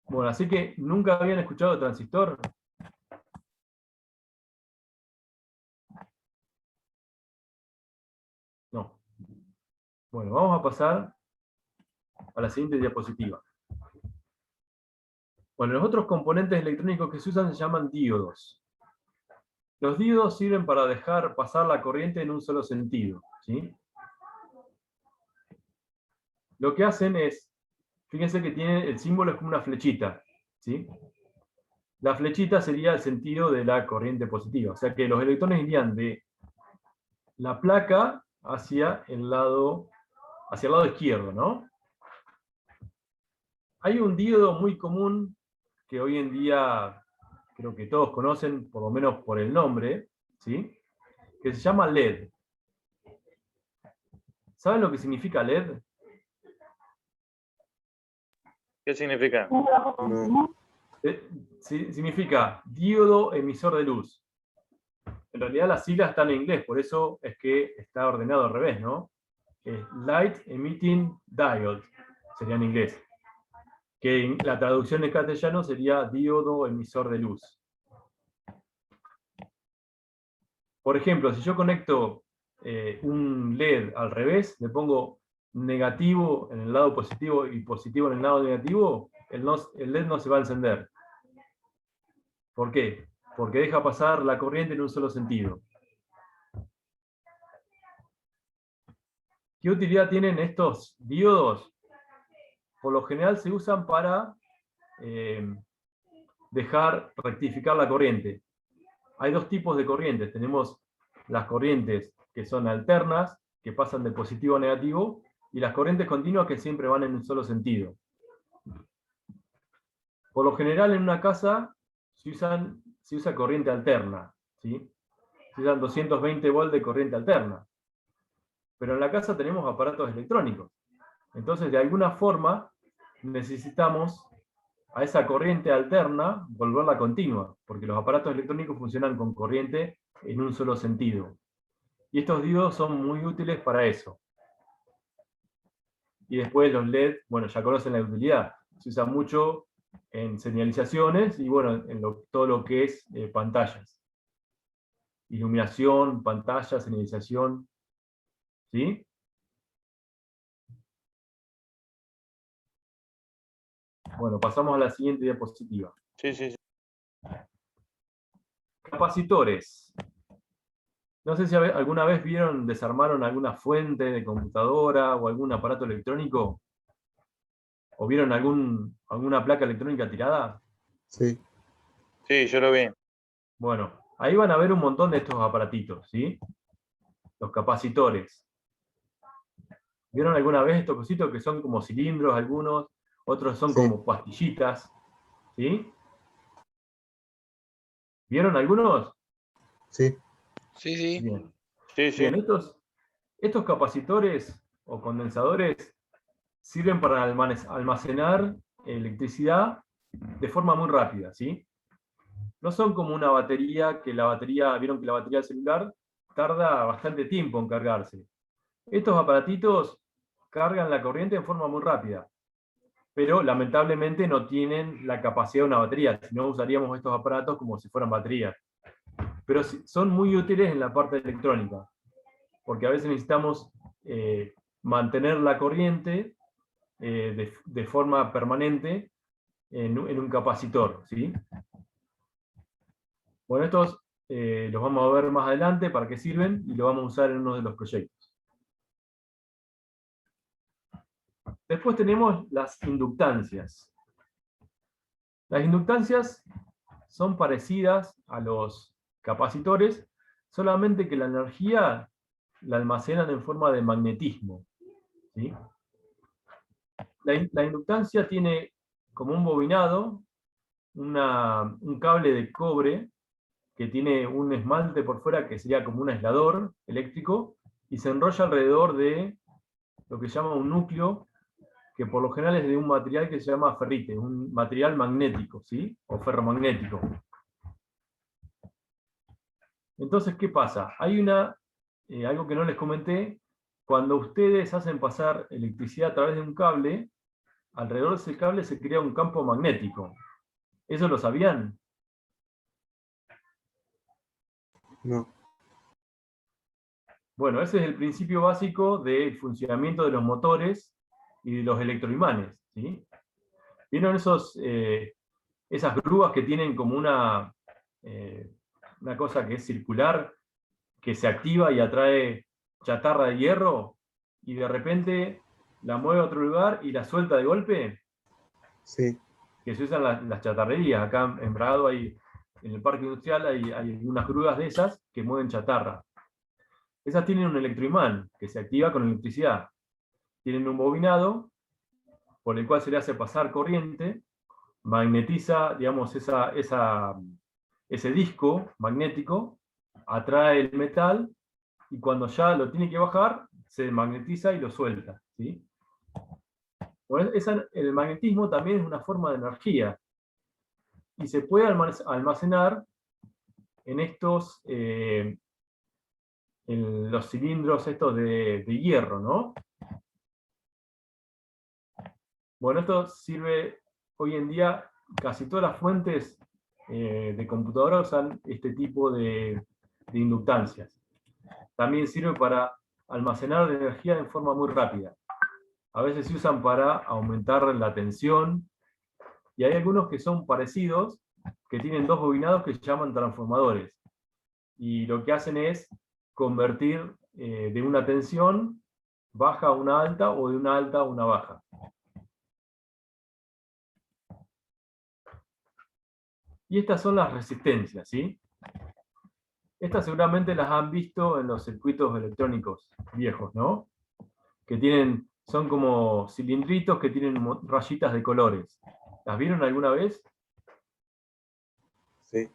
Bueno, así que nunca habían escuchado transistor. No. Bueno, vamos a pasar a la siguiente diapositiva. Bueno, los otros componentes electrónicos que se usan se llaman díodos. Los díodos sirven para dejar pasar la corriente en un solo sentido, ¿sí? Lo que hacen es, fíjense que tiene, el símbolo es como una flechita, ¿sí? La flechita sería el sentido de la corriente positiva, o sea que los electrones irían de la placa hacia el lado izquierdo, ¿no? Hay un díodo muy común que hoy en día creo que todos conocen, por lo menos por el nombre, ¿sí? Que se llama LED. ¿Saben lo que significa LED? ¿Qué significa? No. Significa díodo emisor de luz. En realidad las siglas están en inglés, por eso es que está ordenado al revés, ¿no? Light Emitting Diode sería en inglés. Que en la traducción en castellano sería díodo emisor de luz. Por ejemplo, si yo conecto un LED al revés, le pongo negativo en el lado positivo y positivo en el lado negativo, el LED no se va a encender. ¿Por qué? Porque deja pasar la corriente en un solo sentido. ¿Qué utilidad tienen estos díodos? Por lo general se usan para dejar rectificar la corriente. Hay dos tipos de corrientes. Tenemos las corrientes que son alternas, que pasan de positivo a negativo, y las corrientes continuas que siempre van en un solo sentido. Por lo general en una casa se usa corriente alterna, ¿sí? Se usan 220 volts de corriente alterna. Pero en la casa tenemos aparatos electrónicos. Entonces, de alguna forma, necesitamos a esa corriente alterna volverla continua, porque los aparatos electrónicos funcionan con corriente en un solo sentido. Y estos díodos son muy útiles para eso. Y después los LED, bueno, ya conocen la utilidad. Se usa mucho en señalizaciones y bueno, en todo lo que es pantallas. Iluminación, pantalla, señalización. ¿Sí? Bueno, pasamos a la siguiente diapositiva. Sí, sí, sí. Capacitores. No sé si alguna vez desarmaron alguna fuente de computadora o algún aparato electrónico. ¿O vieron alguna placa electrónica tirada? Sí. Sí, yo lo vi. Bueno, ahí van a ver un montón de estos aparatitos, ¿sí? Los capacitores. ¿Vieron alguna vez estos cositos que son como cilindros algunos? Otros son Sí. como pastillitas, ¿sí? ¿Vieron algunos? Sí. Sí, sí. Bien. Sí, sí. Bien, estos capacitores o condensadores sirven para almacenar electricidad de forma muy rápida, ¿sí? No son como una batería, vieron que la batería del celular tarda bastante tiempo en cargarse. Estos aparatitos cargan la corriente en forma muy rápida, pero lamentablemente no tienen la capacidad de una batería, si no usaríamos estos aparatos como si fueran baterías. Pero son muy útiles en la parte electrónica, porque a veces necesitamos mantener la corriente de forma permanente en un capacitor, ¿sí? Bueno, estos los vamos a ver más adelante para qué sirven y lo vamos a usar en uno de los proyectos. Después tenemos las inductancias. Las inductancias son parecidas a los capacitores, solamente que la energía la almacenan en forma de magnetismo, ¿sí? La inductancia tiene como un bobinado, un cable de cobre que tiene un esmalte por fuera que sería como un aislador eléctrico, y se enrolla alrededor de lo que se llama un núcleo, que por lo general es de un material que se llama ferrite, un material magnético, ¿sí? O ferromagnético. Entonces, ¿qué pasa? Hay algo que no les comenté. Cuando ustedes hacen pasar electricidad a través de un cable, alrededor de ese cable se crea un campo magnético. ¿Eso lo sabían? No. Bueno, ese es el principio básico del funcionamiento de los motores y de los electroimanes, ¿sí? ¿Vieron esas grúas que tienen como una cosa que es circular, que se activa y atrae chatarra de hierro, y de repente la mueve a otro lugar y la suelta de golpe? Sí. Que se usan las chatarrerías. Acá en Bragado en el parque industrial hay unas grúas de esas que mueven chatarra. Esas tienen un electroimán que se activa con electricidad. Tienen un bobinado por el cual se le hace pasar corriente, magnetiza, digamos, ese disco magnético, atrae el metal, y cuando ya lo tiene que bajar, se magnetiza y lo suelta, ¿sí? Bueno, el magnetismo también es una forma de energía, y se puede almacenar en en los cilindros estos de hierro, ¿no? Bueno, esto sirve hoy en día, casi todas las fuentes de computadora usan este tipo de inductancias. También sirve para almacenar energía en forma muy rápida. A veces se usan para aumentar la tensión, y hay algunos que son parecidos, que tienen dos bobinados que se llaman transformadores. Y lo que hacen es convertir de una tensión baja a una alta, o de una alta a una baja. Y estas son las resistencias, ¿sí? Estas seguramente las han visto en los circuitos electrónicos viejos, ¿no? Que son como cilindritos que tienen rayitas de colores. ¿Las vieron alguna vez? Sí.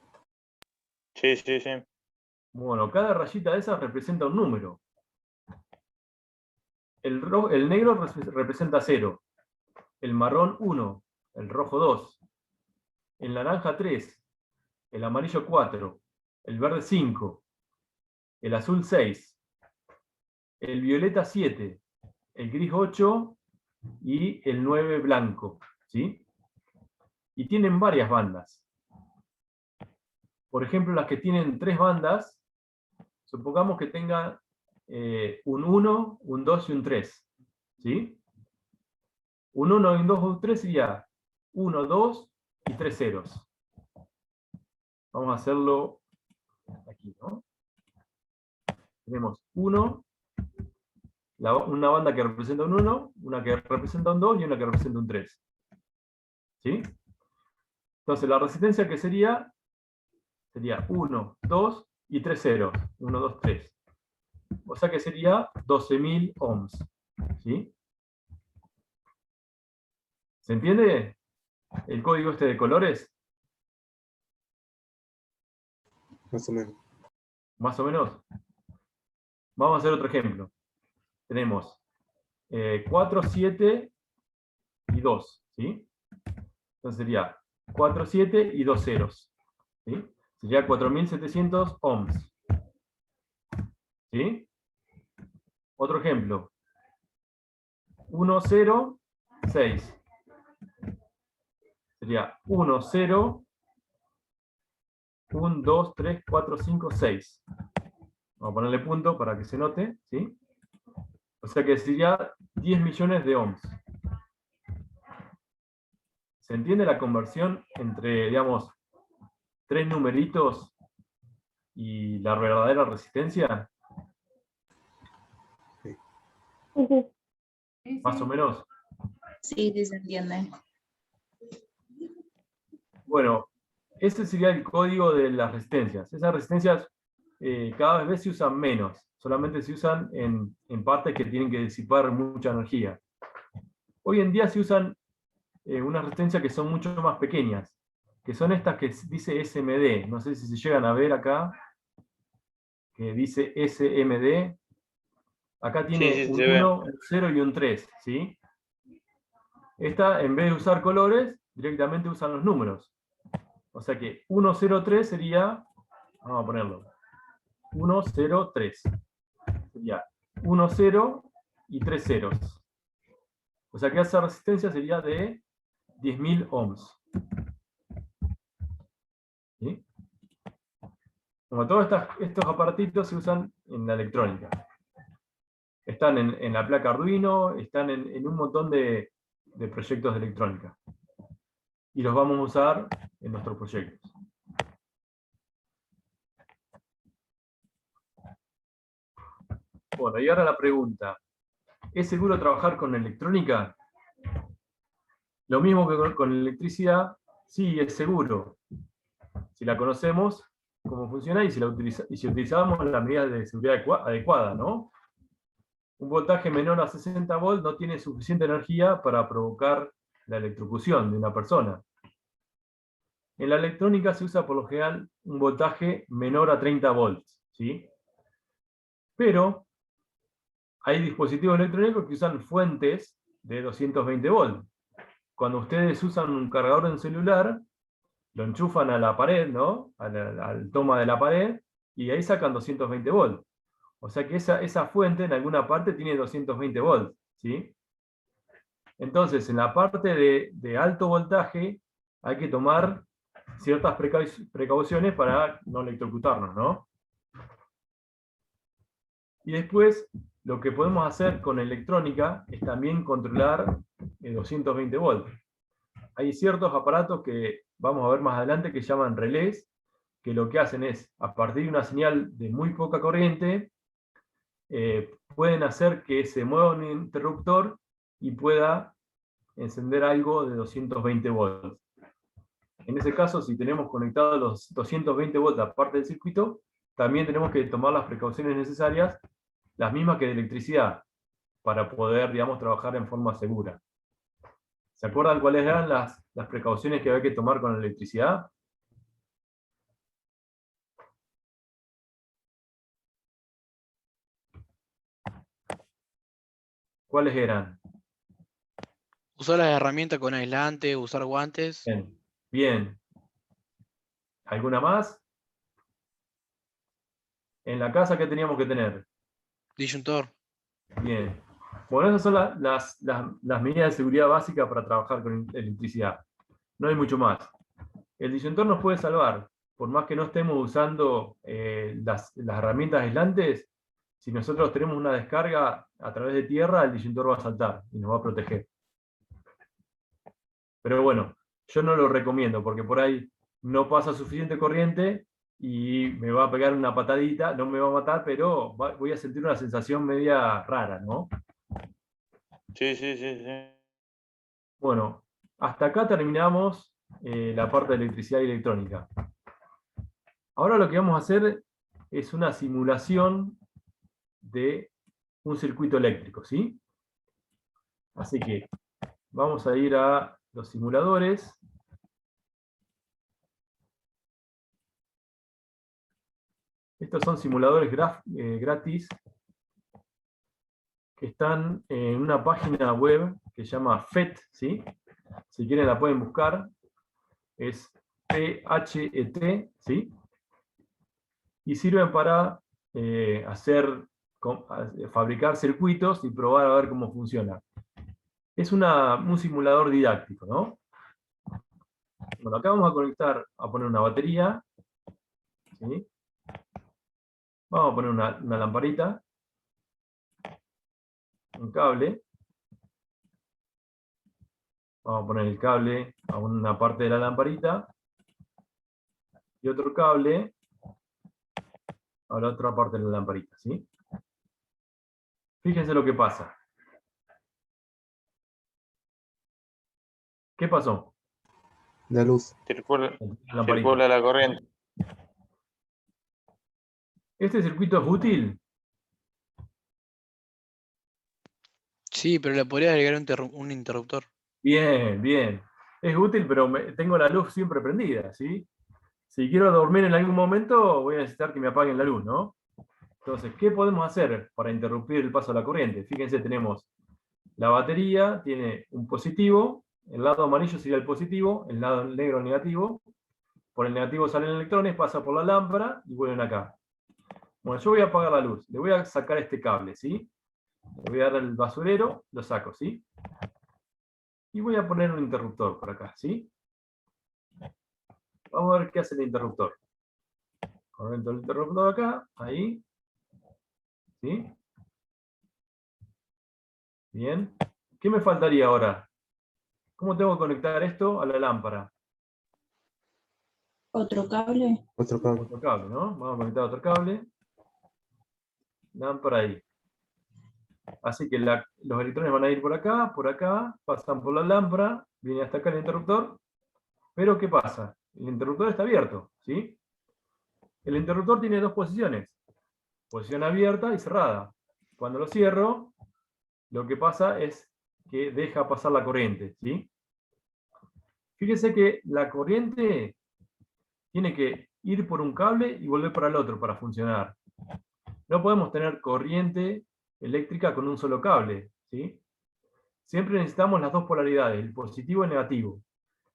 Sí, sí, sí. Bueno, cada rayita de esas representa un número. El negro representa 0, el marrón 1, el rojo 2, el naranja 3, el amarillo 4, el verde 5, el azul 6, el violeta 7, el gris 8 y el 9 blanco, ¿sí? Y tienen varias bandas. Por ejemplo, las que tienen 3 bandas, supongamos que tengan un 1, un 2 y un 3, ¿sí? Un 1, un 2 y un 3 sería 1, 2 y 3 ceros. Vamos a hacerlo aquí, ¿no? Tenemos 1, una banda que representa un 1, una que representa un 2 y una que representa un 3. ¿Sí? Entonces la resistencia que sería 1, 2 y 3 ceros. 1, 2, 3. O sea que sería 12.000 ohms. ¿Sí? ¿Se entiende el código este de colores? Más o menos. Más o menos. Vamos a hacer otro ejemplo. Tenemos 4, 7 y 2. ¿Sí? Entonces sería 4, 7 y 2 ceros. ¿Sí? Sería 4.700 ohms. ¿Sí? Otro ejemplo. 1, 0, 6. Sería 1, 0, 1, 2, 3, 4, 5, 6. Vamos a ponerle punto para que se note, ¿sí? O sea que sería 10 millones de ohms. ¿Se entiende la conversión entre, digamos, 3 numeritos y la verdadera resistencia? Más o menos. Sí, sí se entiende. Bueno, ese sería el código de las resistencias. Esas resistencias cada vez se usan menos, solamente se usan en partes que tienen que disipar mucha energía. Hoy en día se usan unas resistencias que son mucho más pequeñas, que son estas que dice SMD. No sé si se llegan a ver acá, que dice SMD. Acá tiene Sí, un se ve. 1, un 0 y un 3, ¿sí? Esta, en vez de usar colores, directamente usan los números. O sea que 103 sería, vamos a ponerlo, 103. Sería 1, 0 y 3 ceros. O sea que esa resistencia sería de 10.000 ohms. ¿Sí? Como todos estos aparatitos se usan en la electrónica. Están en la placa Arduino, están en un montón de proyectos de electrónica. Y los vamos a usar en nuestros proyectos. Bueno, y ahora la pregunta. ¿Es seguro trabajar con electrónica? Lo mismo que con electricidad, sí, es seguro. Si la conocemos, cómo funciona, y si utilizamos las medidas de seguridad adecuadas, ¿no? Un voltaje menor a 60 volts no tiene suficiente energía para provocar la electrocución de una persona. En la electrónica se usa por lo general un voltaje menor a 30 volts, ¿sí? Pero hay dispositivos electrónicos que usan fuentes de 220 volts. Cuando ustedes usan un cargador en celular, lo enchufan a la pared, ¿no? Al toma de la pared, y ahí sacan 220 volts. O sea que esa fuente en alguna parte tiene 220 volts, ¿sí? Entonces, en la parte de alto voltaje hay que tomar ciertas precauciones para no electrocutarnos, ¿no? Y después, lo que podemos hacer con electrónica es también controlar 220 volts. Hay ciertos aparatos que vamos a ver más adelante que llaman relés, que lo que hacen es, a partir de una señal de muy poca corriente, pueden hacer que se mueva un interruptor y pueda encender algo de 220 volts. En ese caso, si tenemos conectados los 220 volts aparte del circuito, también tenemos que tomar las precauciones necesarias, las mismas que de electricidad, para poder, digamos, trabajar en forma segura. ¿Se acuerdan cuáles eran las precauciones que había que tomar con la electricidad? ¿Cuáles eran? Usar las herramientas con aislante, usar guantes. Bien. Bien. ¿Alguna más? En la casa, ¿qué teníamos que tener? Disyuntor. Bien. Bueno, esas son las medidas de seguridad básicas para trabajar con electricidad. No hay mucho más. El disyuntor nos puede salvar. Por más que no estemos usando las herramientas aislantes, si nosotros tenemos una descarga a través de tierra, el disyuntor va a saltar y nos va a proteger. Pero bueno, yo no lo recomiendo, porque por ahí no pasa suficiente corriente y me va a pegar una patadita, no me va a matar, pero voy a sentir una sensación media rara, ¿no? Sí, sí, sí, sí. Bueno, hasta acá terminamos la parte de electricidad y electrónica. Ahora lo que vamos a hacer es una simulación de un circuito eléctrico, ¿sí? Así que vamos a ir a los simuladores. Estos son simuladores gratis que están en una página web que se llama PHET, ¿sí? Si quieren la pueden buscar. Es PHET, ¿sí? Y sirven para fabricar circuitos y probar a ver cómo funciona. Es un simulador didáctico, ¿no? Bueno, acá vamos a poner una batería, ¿sí? Vamos a poner una lamparita, un cable. Vamos a poner el cable a una parte de la lamparita y otro cable a la otra parte de la lamparita, ¿sí? Fíjense lo que pasa. ¿Qué pasó? La luz. Circula la corriente. ¿Este circuito es útil? Sí, pero le podría agregar un interruptor. Bien, bien. Es útil, pero tengo la luz siempre prendida, ¿sí? Si quiero dormir en algún momento, voy a necesitar que me apaguen la luz, ¿no? Entonces, ¿qué podemos hacer para interrumpir el paso de la corriente? Fíjense, tenemos La batería tiene un positivo, el lado amarillo sería el positivo, el lado negro el negativo. Por el negativo salen electrones, pasa por la lámpara y vuelven acá. Bueno, yo voy a apagar la luz, le voy a sacar este cable, ¿sí? Le voy a dar el basurero, lo saco, ¿sí? Y voy a poner un interruptor por acá, ¿sí? Vamos a ver qué hace el interruptor. Conecto el interruptor acá, ahí. ¿Sí? Bien. ¿Qué me faltaría ahora? ¿Cómo tengo que conectar esto a la lámpara? ¿Otro cable? Otro cable. Otro cable, ¿no? Vamos a conectar otro cable. Lámpara ahí. Así que los electrones van a ir por acá, pasan por la lámpara, viene hasta acá el interruptor. Pero ¿qué pasa? El interruptor está abierto, ¿sí? El interruptor tiene dos posiciones. Posición abierta y cerrada. Cuando lo cierro, lo que pasa es que deja pasar la corriente, ¿sí? Fíjese que la corriente tiene que ir por un cable y volver para el otro para funcionar. No podemos tener corriente eléctrica con un solo cable, ¿sí? Siempre necesitamos las dos polaridades, el positivo y el negativo,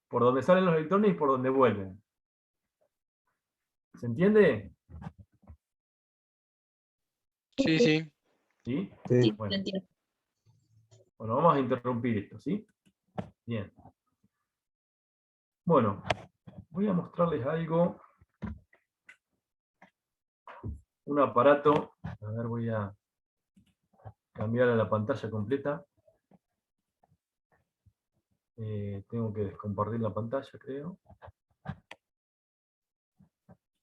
por donde salen los electrones y por donde vuelven. ¿Se entiende? Sí, sí. ¿Sí? Sí. Sí, Bueno. te entiendo. Bueno, vamos a interrumpir esto, ¿sí? Bien. Bueno, voy a mostrarles algo. Un aparato. A ver, voy a cambiar a la pantalla completa. Tengo que descompartir la pantalla, creo.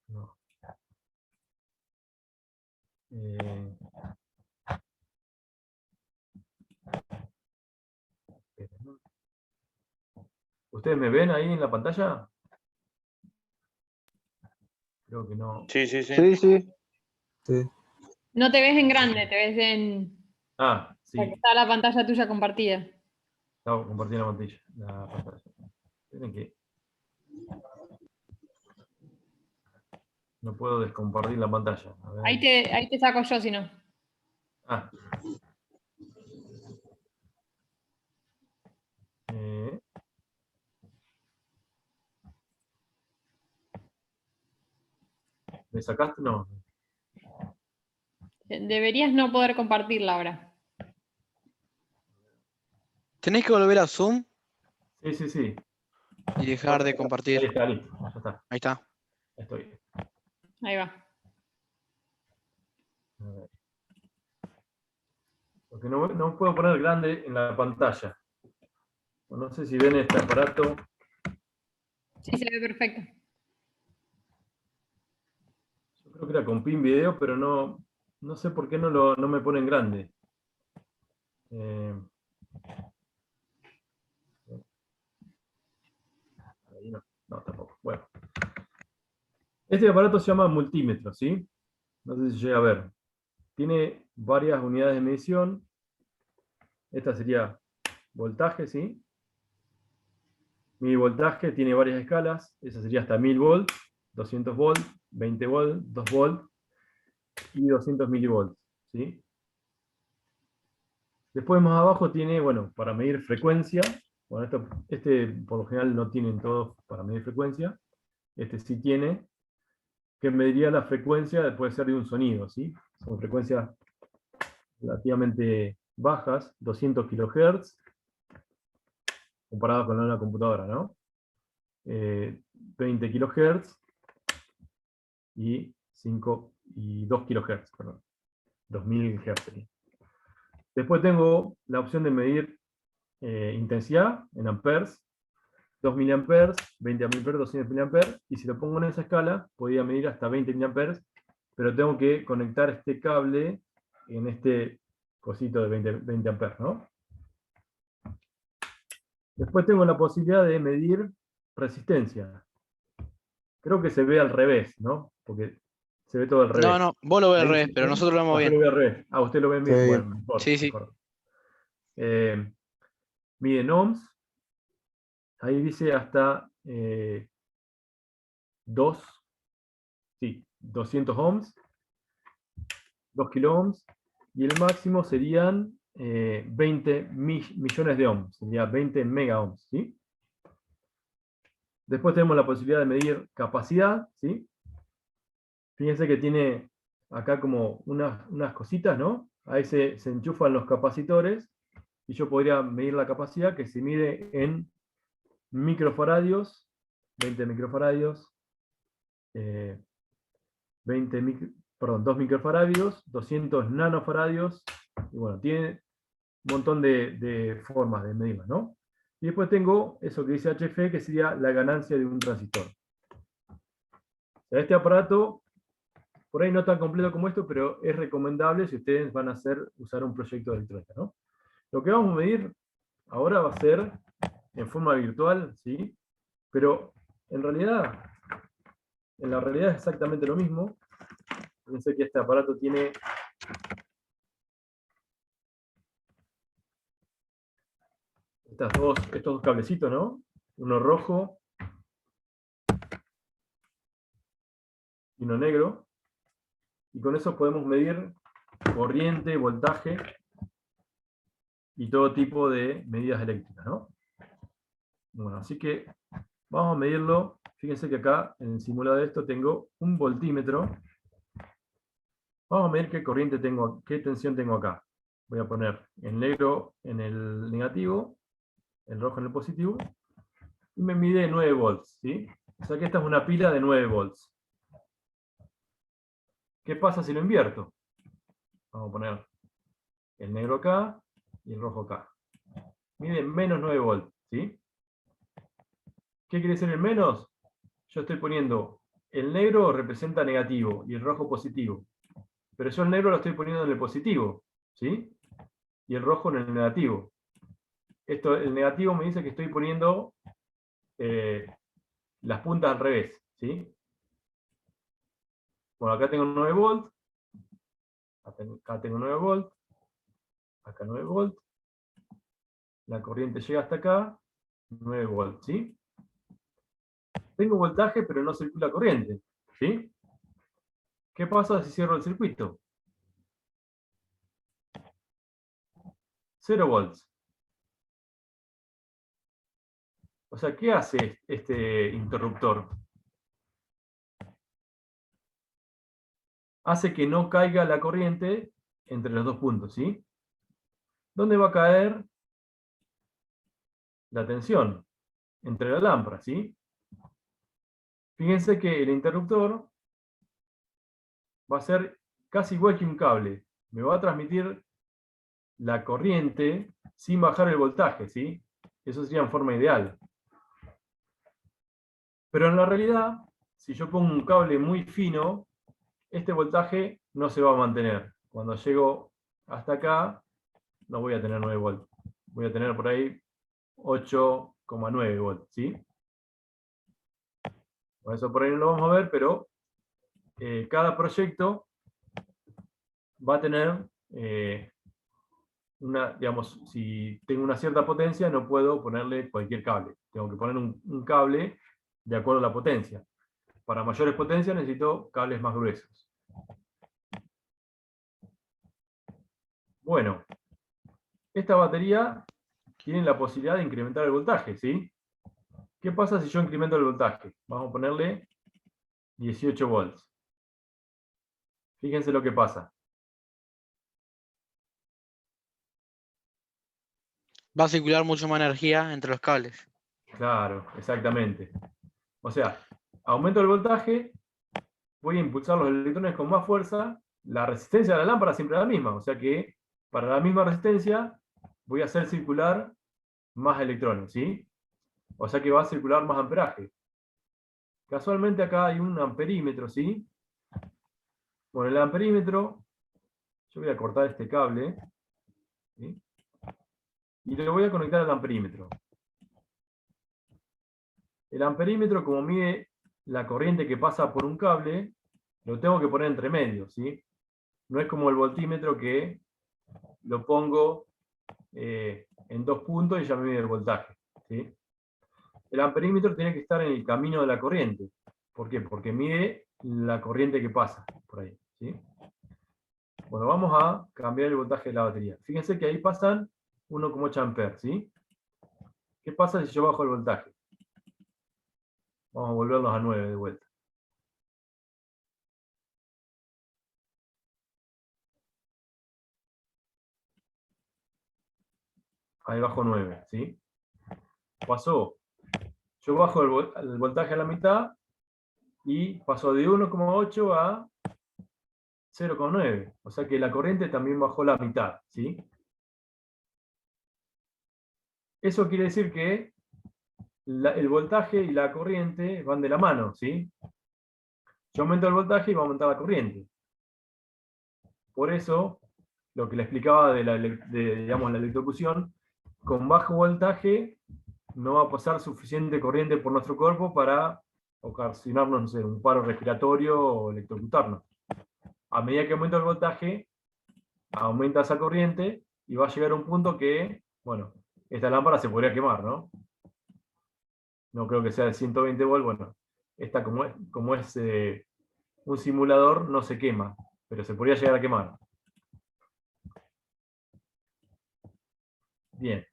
No. ¿Ustedes me ven ahí en la pantalla? Creo que no. Sí, sí, sí. Sí, sí. Sí. No te ves en grande, te ves en... Ah, sí. Porque está la pantalla tuya compartida. Estaba compartiendo la pantalla. Miren que no puedo descompartir la pantalla. A ver. Ahí te saco yo, si no. Ah. ¿Me sacaste? No. Deberías no poder compartirla ahora. Tenés que volver a Zoom Sí, sí, sí. y dejar de Ahí compartir. está, listo. Ya está. Ahí está. Estoy. Ahí va. A ver. Porque no puedo poner grande en la pantalla. No sé si ven este aparato. Sí, se ve perfecto. Yo creo que era con pin video, pero no sé por qué no me ponen grande. Ahí no, tampoco. Bueno. Este aparato se llama multímetro, ¿sí? No sé si llega a ver. Tiene varias unidades de medición. Esta sería voltaje, ¿sí? Milivoltaje tiene varias escalas. Esa sería hasta 1000 volts, 200 volts, 20 volts, 2 volts y 200 milivolts, ¿sí? Después más abajo tiene, bueno, para medir frecuencia. Bueno, este por lo general no tienen todos para medir frecuencia. Este sí tiene, que mediría la frecuencia, puede ser de un sonido, ¿sí? Son frecuencias relativamente bajas, 200 kHz, comparado con una computadora, ¿no? 20 kHz y 2 kHz, perdón. 2000 Hz. Después tengo la opción de medir intensidad en amperes, 2 mA, 20 mA, 200 mA, y si lo pongo en esa escala, podría medir hasta 20 mA, pero tengo que conectar este cable en este cosito de 20 amperes, ¿no? Después tengo la posibilidad de medir resistencia. Creo que se ve al revés, ¿no? Porque se ve todo al revés. No, vos lo ves al Ahí revés, sí, pero nosotros lo vemos yo bien. lo veo al revés. Ah, usted lo ve bien. Sí. Bueno, mejor. Sí, sí. Mejor. Mide en ohms. Ahí dice hasta 200 ohms, 2 kiloohms, y el máximo serían 20 millones de ohms, sería 20 mega ohms, ¿sí? Después tenemos la posibilidad de medir capacidad, ¿sí? Fíjense que tiene acá como unas cositas, ¿no? Ahí se enchufan los capacitores, y yo podría medir la capacidad, que se mide en microfaradios, 20 microfaradios, 2 microfaradios, 200 nanofaradios, y bueno, tiene un montón de formas de medirla, ¿no? Y después tengo eso que dice HF, que sería la ganancia de un transistor. O sea, este aparato, por ahí no tan completo como esto, pero es recomendable si ustedes van a usar un proyecto de electrónica, ¿no? Lo que vamos a medir ahora va a ser en forma virtual, ¿sí? Pero en la realidad es exactamente lo mismo. Fíjense que este aparato tiene estos dos cablecitos, ¿no? Uno rojo y uno negro. Y con eso podemos medir corriente, voltaje y todo tipo de medidas eléctricas, ¿no? Bueno, así que vamos a medirlo. Fíjense que acá en el simulador de esto tengo un voltímetro. Vamos a medir qué corriente tengo, qué tensión tengo acá. Voy a poner el negro en el negativo, el rojo en el positivo, y me mide 9 volts, ¿sí? O sea que esta es una pila de 9 volts. ¿Qué pasa si lo invierto? Vamos a poner el negro acá y el rojo acá. Mide menos 9 volts, ¿sí? ¿Qué quiere decir el menos? Yo estoy poniendo, el negro representa negativo y el rojo positivo. Pero yo el negro lo estoy poniendo en el positivo, ¿sí? Y el rojo en el negativo. El negativo me dice que estoy poniendo las puntas al revés, ¿sí? Bueno, acá tengo 9 volts, acá tengo 9 volts, acá 9 volts, la corriente llega hasta acá, 9 volts, ¿sí? Tengo voltaje, pero no circula corriente, ¿sí? ¿Qué pasa si cierro el circuito? 0 volts. O sea, ¿qué hace este interruptor? Hace que no caiga la corriente entre los dos puntos, ¿sí? ¿Dónde va a caer la tensión? Entre la lámpara, ¿sí? Fíjense que el interruptor va a ser casi igual que un cable. Me va a transmitir la corriente sin bajar el voltaje, ¿sí? Eso sería en forma ideal. Pero en la realidad, si yo pongo un cable muy fino, este voltaje no se va a mantener. Cuando llego hasta acá, no voy a tener 9 volts. Voy a tener por ahí 8,9 volts, ¿sí? Por eso por ahí no lo vamos a ver, pero cada proyecto va a tener digamos, si tengo una cierta potencia, no puedo ponerle cualquier cable. Tengo que poner un cable de acuerdo a la potencia. Para mayores potencias necesito cables más gruesos. Bueno, esta batería tiene la posibilidad de incrementar el voltaje, ¿sí? ¿Qué pasa si yo incremento el voltaje? Vamos a ponerle 18 volts. Fíjense lo que pasa. Va a circular mucho más energía entre los cables. Claro, exactamente. O sea, aumento el voltaje, voy a impulsar los electrones con más fuerza, la resistencia de la lámpara siempre es la misma, o sea que para la misma resistencia voy a hacer circular más electrones, ¿sí? O sea que va a circular más amperaje. Casualmente acá hay un amperímetro, ¿sí? Bueno, el amperímetro, yo voy a cortar este cable, ¿sí? Y lo voy a conectar al amperímetro. El amperímetro, como mide la corriente que pasa por un cable, lo tengo que poner entre medio, ¿sí? No es como el voltímetro que lo pongo en 2 puntos y ya me mide el voltaje, ¿sí? El amperímetro tiene que estar en el camino de la corriente. ¿Por qué? Porque mide la corriente que pasa por ahí, ¿sí? Bueno, vamos a cambiar el voltaje de la batería. Fíjense que ahí pasan 1,8 amperes, ¿sí? ¿Qué pasa si yo bajo el voltaje? Vamos a volverlos a 9 de vuelta. Ahí bajo 9, ¿sí? Pasó. Yo bajo el voltaje a la mitad y pasó de 1,8 a 0,9. O sea que la corriente también bajó la mitad, ¿sí? Eso quiere decir que el voltaje y la corriente van de la mano, ¿sí? Yo aumento el voltaje y va a aumentar la corriente. Por eso, lo que le explicaba digamos, la electrocución, con bajo voltaje no va a pasar suficiente corriente por nuestro cuerpo para ocasionarnos, no sé, un paro respiratorio o electrocutarnos. A medida que aumenta el voltaje, aumenta esa corriente y va a llegar a un punto que, bueno, esta lámpara se podría quemar, ¿no? No creo que sea de 120 volts, bueno, esta como es un simulador no se quema, pero se podría llegar a quemar. Bien.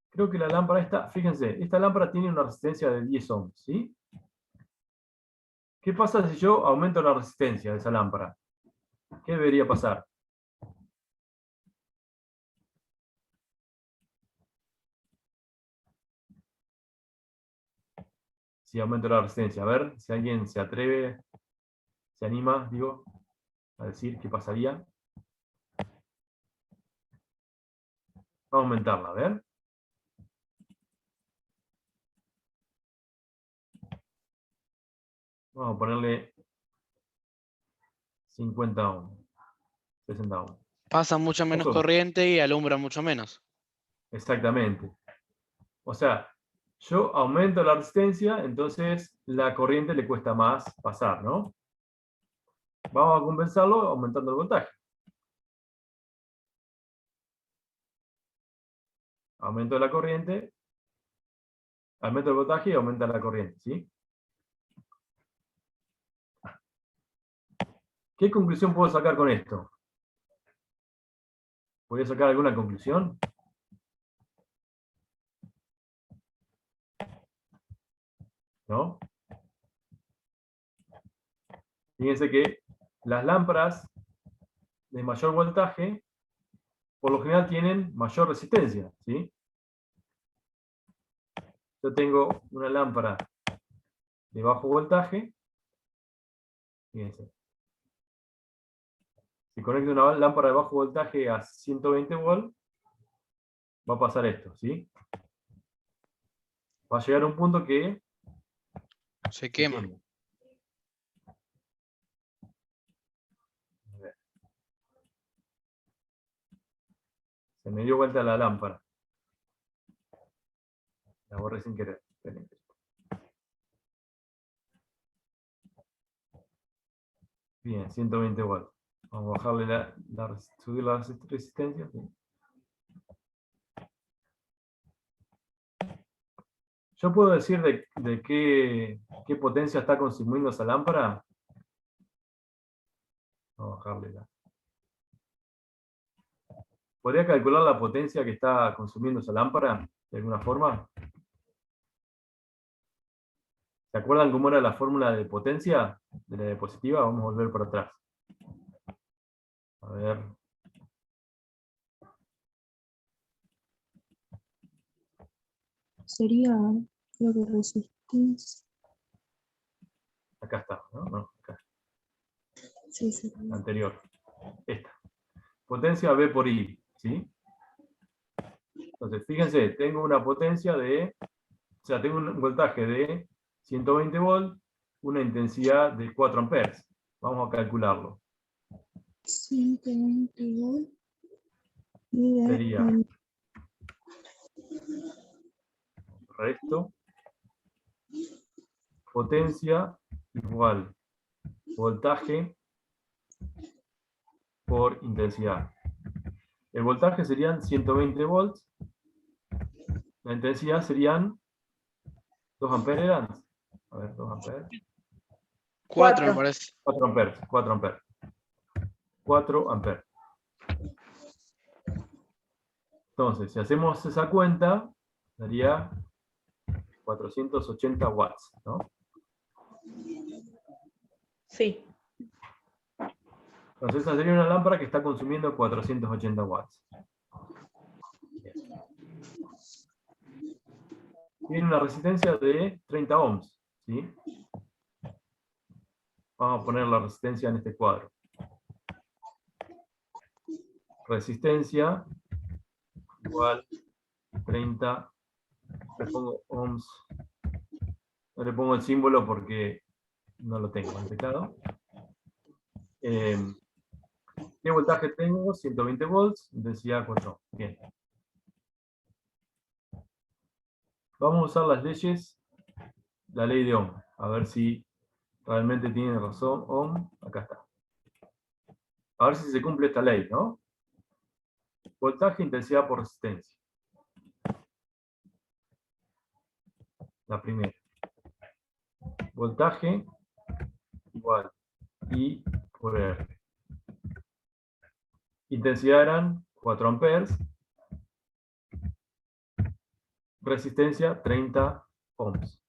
Creo que la lámpara esta, fíjense, esta lámpara tiene una resistencia de 10 ohms, ¿sí? ¿Qué pasa si yo aumento la resistencia de esa lámpara? ¿Qué debería pasar? Si aumento la resistencia. A ver, si alguien se atreve, se anima, digo, a decir qué pasaría. Vamos a aumentarla, a ver. Vamos a ponerle 50 ohms, 60 ohms. Pasa mucha menos Ojo. corriente y alumbra mucho menos. Exactamente. O sea, yo aumento la resistencia, entonces la corriente le cuesta más pasar, ¿no? Vamos a compensarlo aumentando el voltaje. Aumento la corriente, aumento el voltaje y aumenta la corriente, ¿sí? ¿Qué conclusión puedo sacar con esto? ¿Voy a sacar alguna conclusión? ¿No? Fíjense que las lámparas de mayor voltaje, por lo general tienen mayor resistencia, ¿sí? Yo tengo una lámpara de bajo voltaje, fíjense. Si conecto una lámpara de bajo voltaje a 120 volts, va a pasar esto, ¿sí? Va a llegar a un punto que Se quema. Se me dio vuelta la lámpara. La borré sin querer. Esperen. Bien, 120 volts. Vamos a bajarle subir la resistencia. ¿Sí? ¿Yo puedo decir de qué potencia está consumiendo esa lámpara? Vamos a bajarle la. ¿Podría calcular la potencia que está consumiendo esa lámpara de alguna forma? ¿Se acuerdan cómo era la fórmula de potencia de la diapositiva? Vamos a volver para atrás. A ver. Sería, creo que resistencia. Acá está, ¿no? No, acá. Sí, sí. La anterior. Esta. Potencia V por I, ¿sí? Entonces, fíjense, tengo una potencia tengo un voltaje de 120 volts, una intensidad de 4 amperes. Vamos a calcularlo. 120 volts. Sería resto potencia igual voltaje por intensidad. El voltaje serían 120 volts. La intensidad serían 2 amperes. ¿Eran? A ver, 2 amperes. 4 me parece. 4 amperes. 4 4 amperes. Entonces, si hacemos esa cuenta, daría 480 watts, ¿no? Sí. Entonces esa sería una lámpara que está consumiendo 480 watts. Bien. Tiene una resistencia de 30 ohms, ¿sí? Vamos a poner la resistencia en este cuadro. Resistencia igual 30, le pongo ohms, no le pongo el símbolo porque no lo tengo en teclado. ¿Qué voltaje tengo? 120 volts, intensidad 4. Bien. Vamos a usar las leyes, la ley de Ohm, a ver si realmente tiene razón Ohm. Acá está. A ver si se cumple esta ley, ¿no? Voltaje, intensidad por resistencia. La primera. Voltaje igual I por R. Intensidad eran 4 amperes. Resistencia 30 ohms.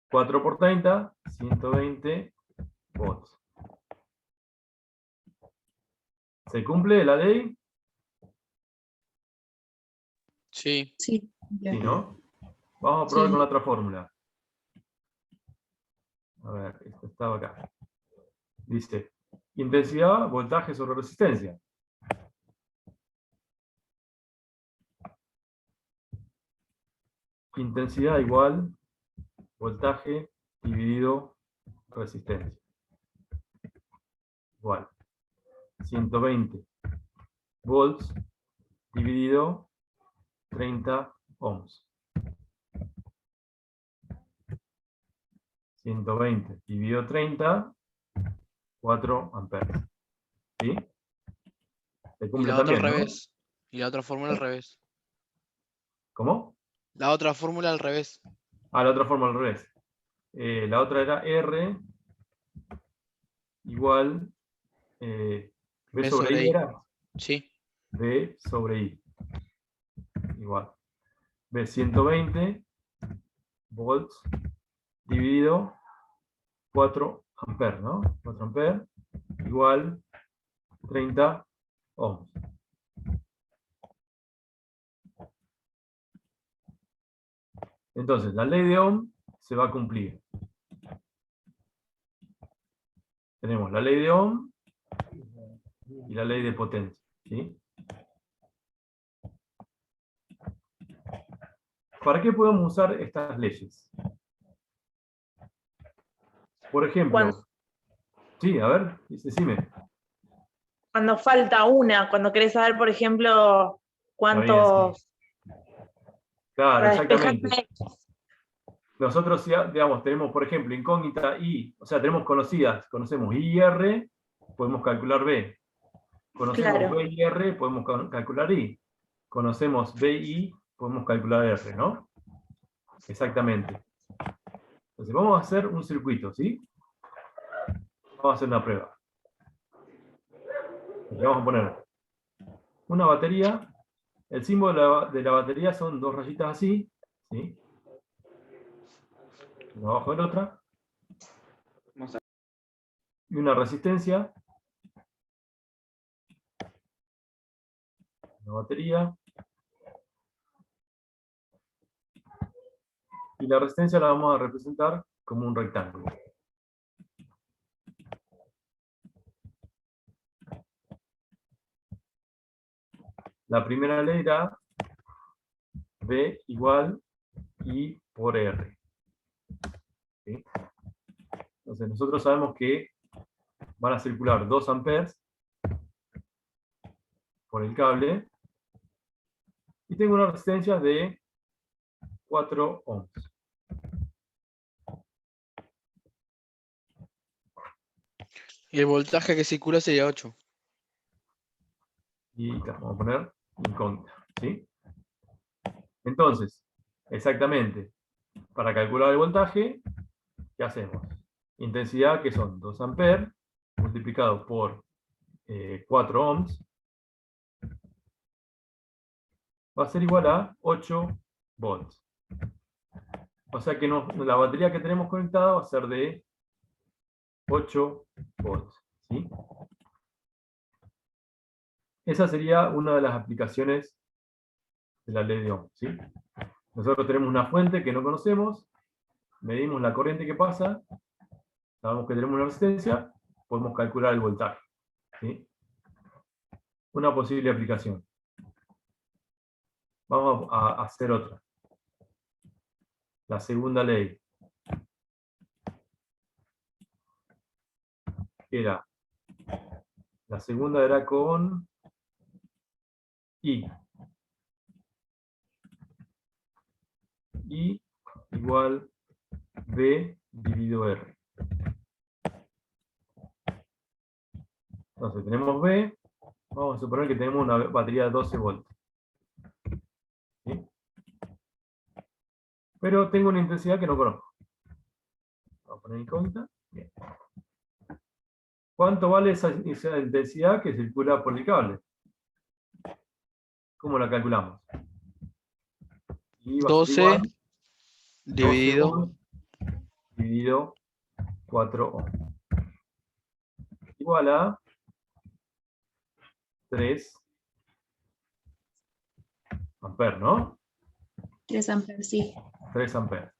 4 por 30, 120 volts. ¿Se cumple la ley? Sí. Sí. Sí, ¿no? Vamos a probar Sí. con la otra fórmula. A ver, esto estaba acá. Dice, intensidad, voltaje sobre resistencia. Intensidad igual voltaje dividido resistencia. Igual. 120 volts dividido 30 ohms. 120 dividido 30, 4 amperes. ¿Sí? Se Y cumple la otra al también, ¿no? revés. Y la otra fórmula al revés. ¿Cómo? La otra fórmula al revés. Ah, la otra forma al revés. La otra era R igual B B sobre sobre I I. era Sí. B sobre I. Igual. B 120 volts dividido 4 amperes, ¿no? 4 amperes igual 30 ohms. Entonces, la ley de Ohm se va a cumplir. Tenemos la ley de Ohm y la ley de potencia, ¿sí? ¿Para qué podemos usar estas leyes? Por ejemplo, sí, a ver, decime. Cuando falta una, cuando querés saber, por ejemplo, cuántos Claro, para despejar exactamente. Nosotros, digamos, tenemos, por ejemplo, incógnita I, o sea, tenemos conocidas, conocemos I y R, podemos calcular B. Conocemos Claro. B y R, podemos calcular I. Conocemos B y I, podemos calcular R, ¿no? Exactamente. Entonces, vamos a hacer un circuito, ¿sí? Vamos a hacer una prueba. Le vamos a poner una batería. El símbolo de la batería son dos rayitas así, ¿sí? Una abajo de la otra. Y una resistencia. Una batería. Y la resistencia la vamos a representar como un rectángulo. La primera ley era B igual I por R. ¿Sí? Entonces nosotros sabemos que van a circular 2 amperes por el cable y tengo una resistencia de 4 ohms. Y el voltaje que circula sería 8. Y vamos a poner incógnita, ¿sí? Entonces, exactamente, para calcular el voltaje, ¿qué hacemos? intensidad, que son 2 amperes, multiplicado por 4 ohms, va a ser igual a 8 volts. O sea que la batería que tenemos conectada va a ser de 8 volts. ¿Sí? Esa sería una de las aplicaciones de la ley de Ohm. ¿Sí? Nosotros tenemos una fuente que no conocemos, medimos la corriente que pasa, sabemos que tenemos una resistencia, podemos calcular el voltaje. ¿Sí? Una posible aplicación. Vamos a hacer otra. La segunda ley. La segunda era con I. I igual V dividido R. Entonces tenemos V, vamos a suponer que tenemos una batería de 12 volts. ¿Sí? Pero tengo una intensidad que no conozco. Vamos a poner incógnita. Bien. ¿Cuánto vale esa intensidad que circula por el cable? ¿Cómo la calculamos? Y va a ser 12 igual, 12 dividido. volts dividido 4 ohms. Igual a 3 amperes, ¿no? 3 amperes, sí. 3 amperes.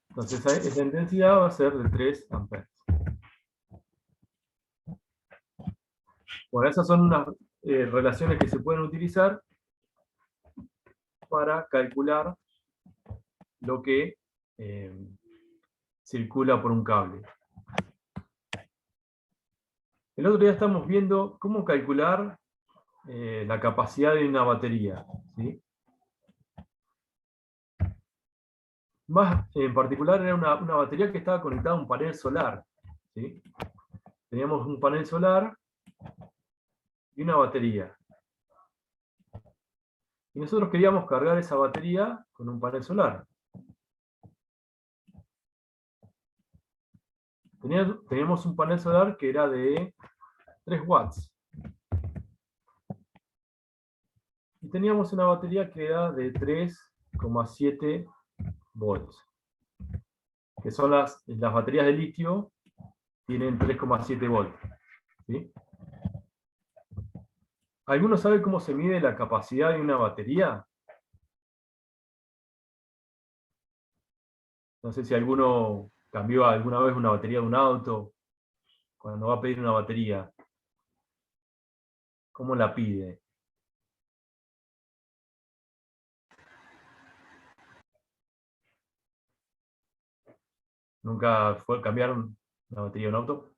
Entonces esa intensidad va a ser de 3 amperes. Bueno, esas son unas relaciones que se pueden utilizar para calcular lo que circula por un cable. El otro día estamos viendo cómo calcular la capacidad de una batería. ¿Sí? Más en particular era una batería que estaba conectada a un panel solar. ¿Sí? Teníamos un panel solar y una batería. Y nosotros queríamos cargar esa batería con un panel solar. Teníamos un panel solar que era de 3 watts. Y teníamos una batería que era de 3,7 volts. Que son las baterías de litio, tienen 3,7 volts. ¿Sí? ¿Alguno sabe cómo se mide la capacidad de una batería? No sé si alguno cambió alguna vez una batería de un auto. Cuando va a pedir una batería, ¿cómo la pide? ¿Nunca cambiaron una batería de un auto?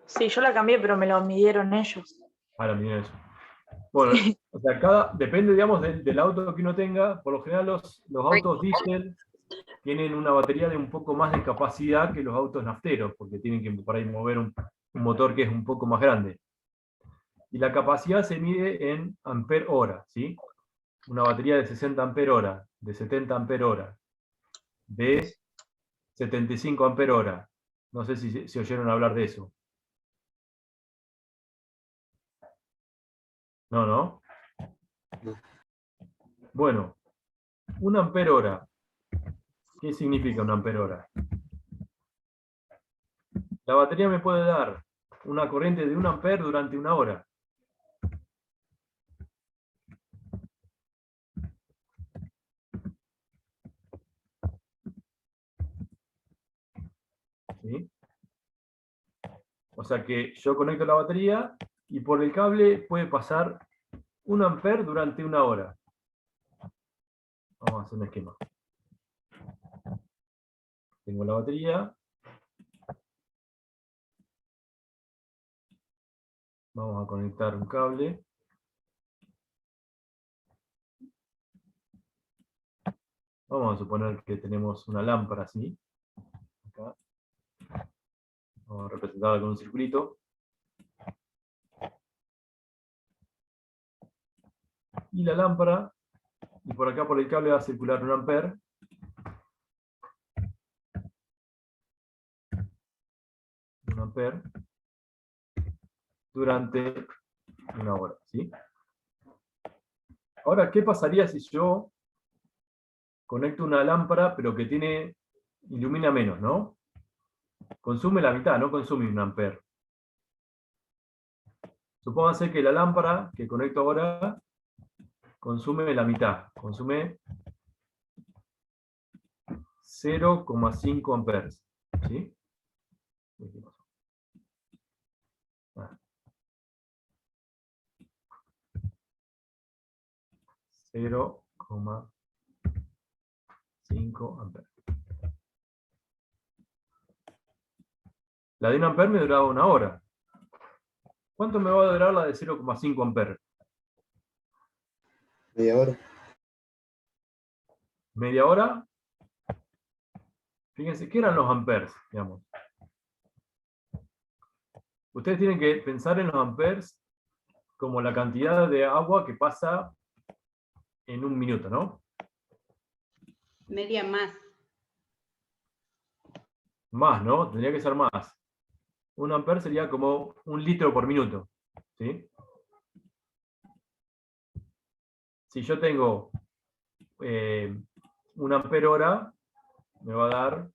Sí, yo la cambié, pero me lo midieron ellos. Ah, la midieron eso. Bueno, o sea, depende, digamos, del auto que uno tenga. Por lo general los autos diésel tienen una batería de un poco más de capacidad que los autos nafteros, porque tienen que por ahí mover un motor que es un poco más grande. Y la capacidad se mide en ampere hora, ¿sí? Una batería de 60 ampere hora, de 70 ampere hora, de 75 ampere hora. No sé si oyeron hablar de eso. No, ¿no? No. Bueno, 1 ampere hora. ¿Qué significa 1 ampere hora? La batería me puede dar una corriente de 1 ampere durante 1 hora. ¿Sí? O sea que yo conecto la batería y por el cable puede pasar 1 ampere durante 1 hora. Vamos a hacer un esquema. Tengo la batería. Vamos a conectar un cable. Vamos a suponer que tenemos una lámpara así. Acá. Vamos a representarla con un circulito. Y la lámpara, y por acá por el cable va a circular 1 ampere. amperes durante una hora, ¿sí? Ahora, ¿qué pasaría si yo conecto una lámpara, pero que ilumina menos, ¿no? Consume la mitad, no consume 1 ampere. Supónganse que la lámpara que conecto ahora consume la mitad, consume 0,5 amperes, ¿sí? 0,5 amperes. La de 1 ampere me duraba 1 hora. ¿Cuánto me va a durar la de 0,5 amperes? Media hora. ¿Media hora? Fíjense, ¿qué eran los amperes? Digamos? Ustedes tienen que pensar en los amperes como la cantidad de agua que pasa en 1 minuto, ¿no? Media más. Más, ¿no? Tendría que ser más. 1 ampere sería como 1 litro por minuto, ¿sí? Si yo tengo 1 ampere hora, me va a dar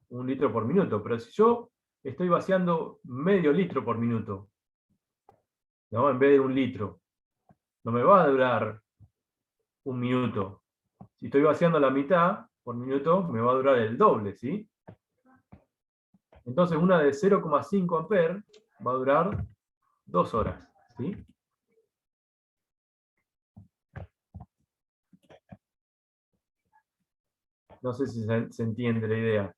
1 litro por minuto. Pero si yo estoy vaciando medio litro por minuto, ¿no? En vez de 1 litro, no me va a durar 1 minuto. Si estoy vaciando la mitad por minuto, me va a durar el doble, ¿sí? Entonces una de 0,5 amperes va a durar 2 horas, ¿sí? No sé si se entiende la idea.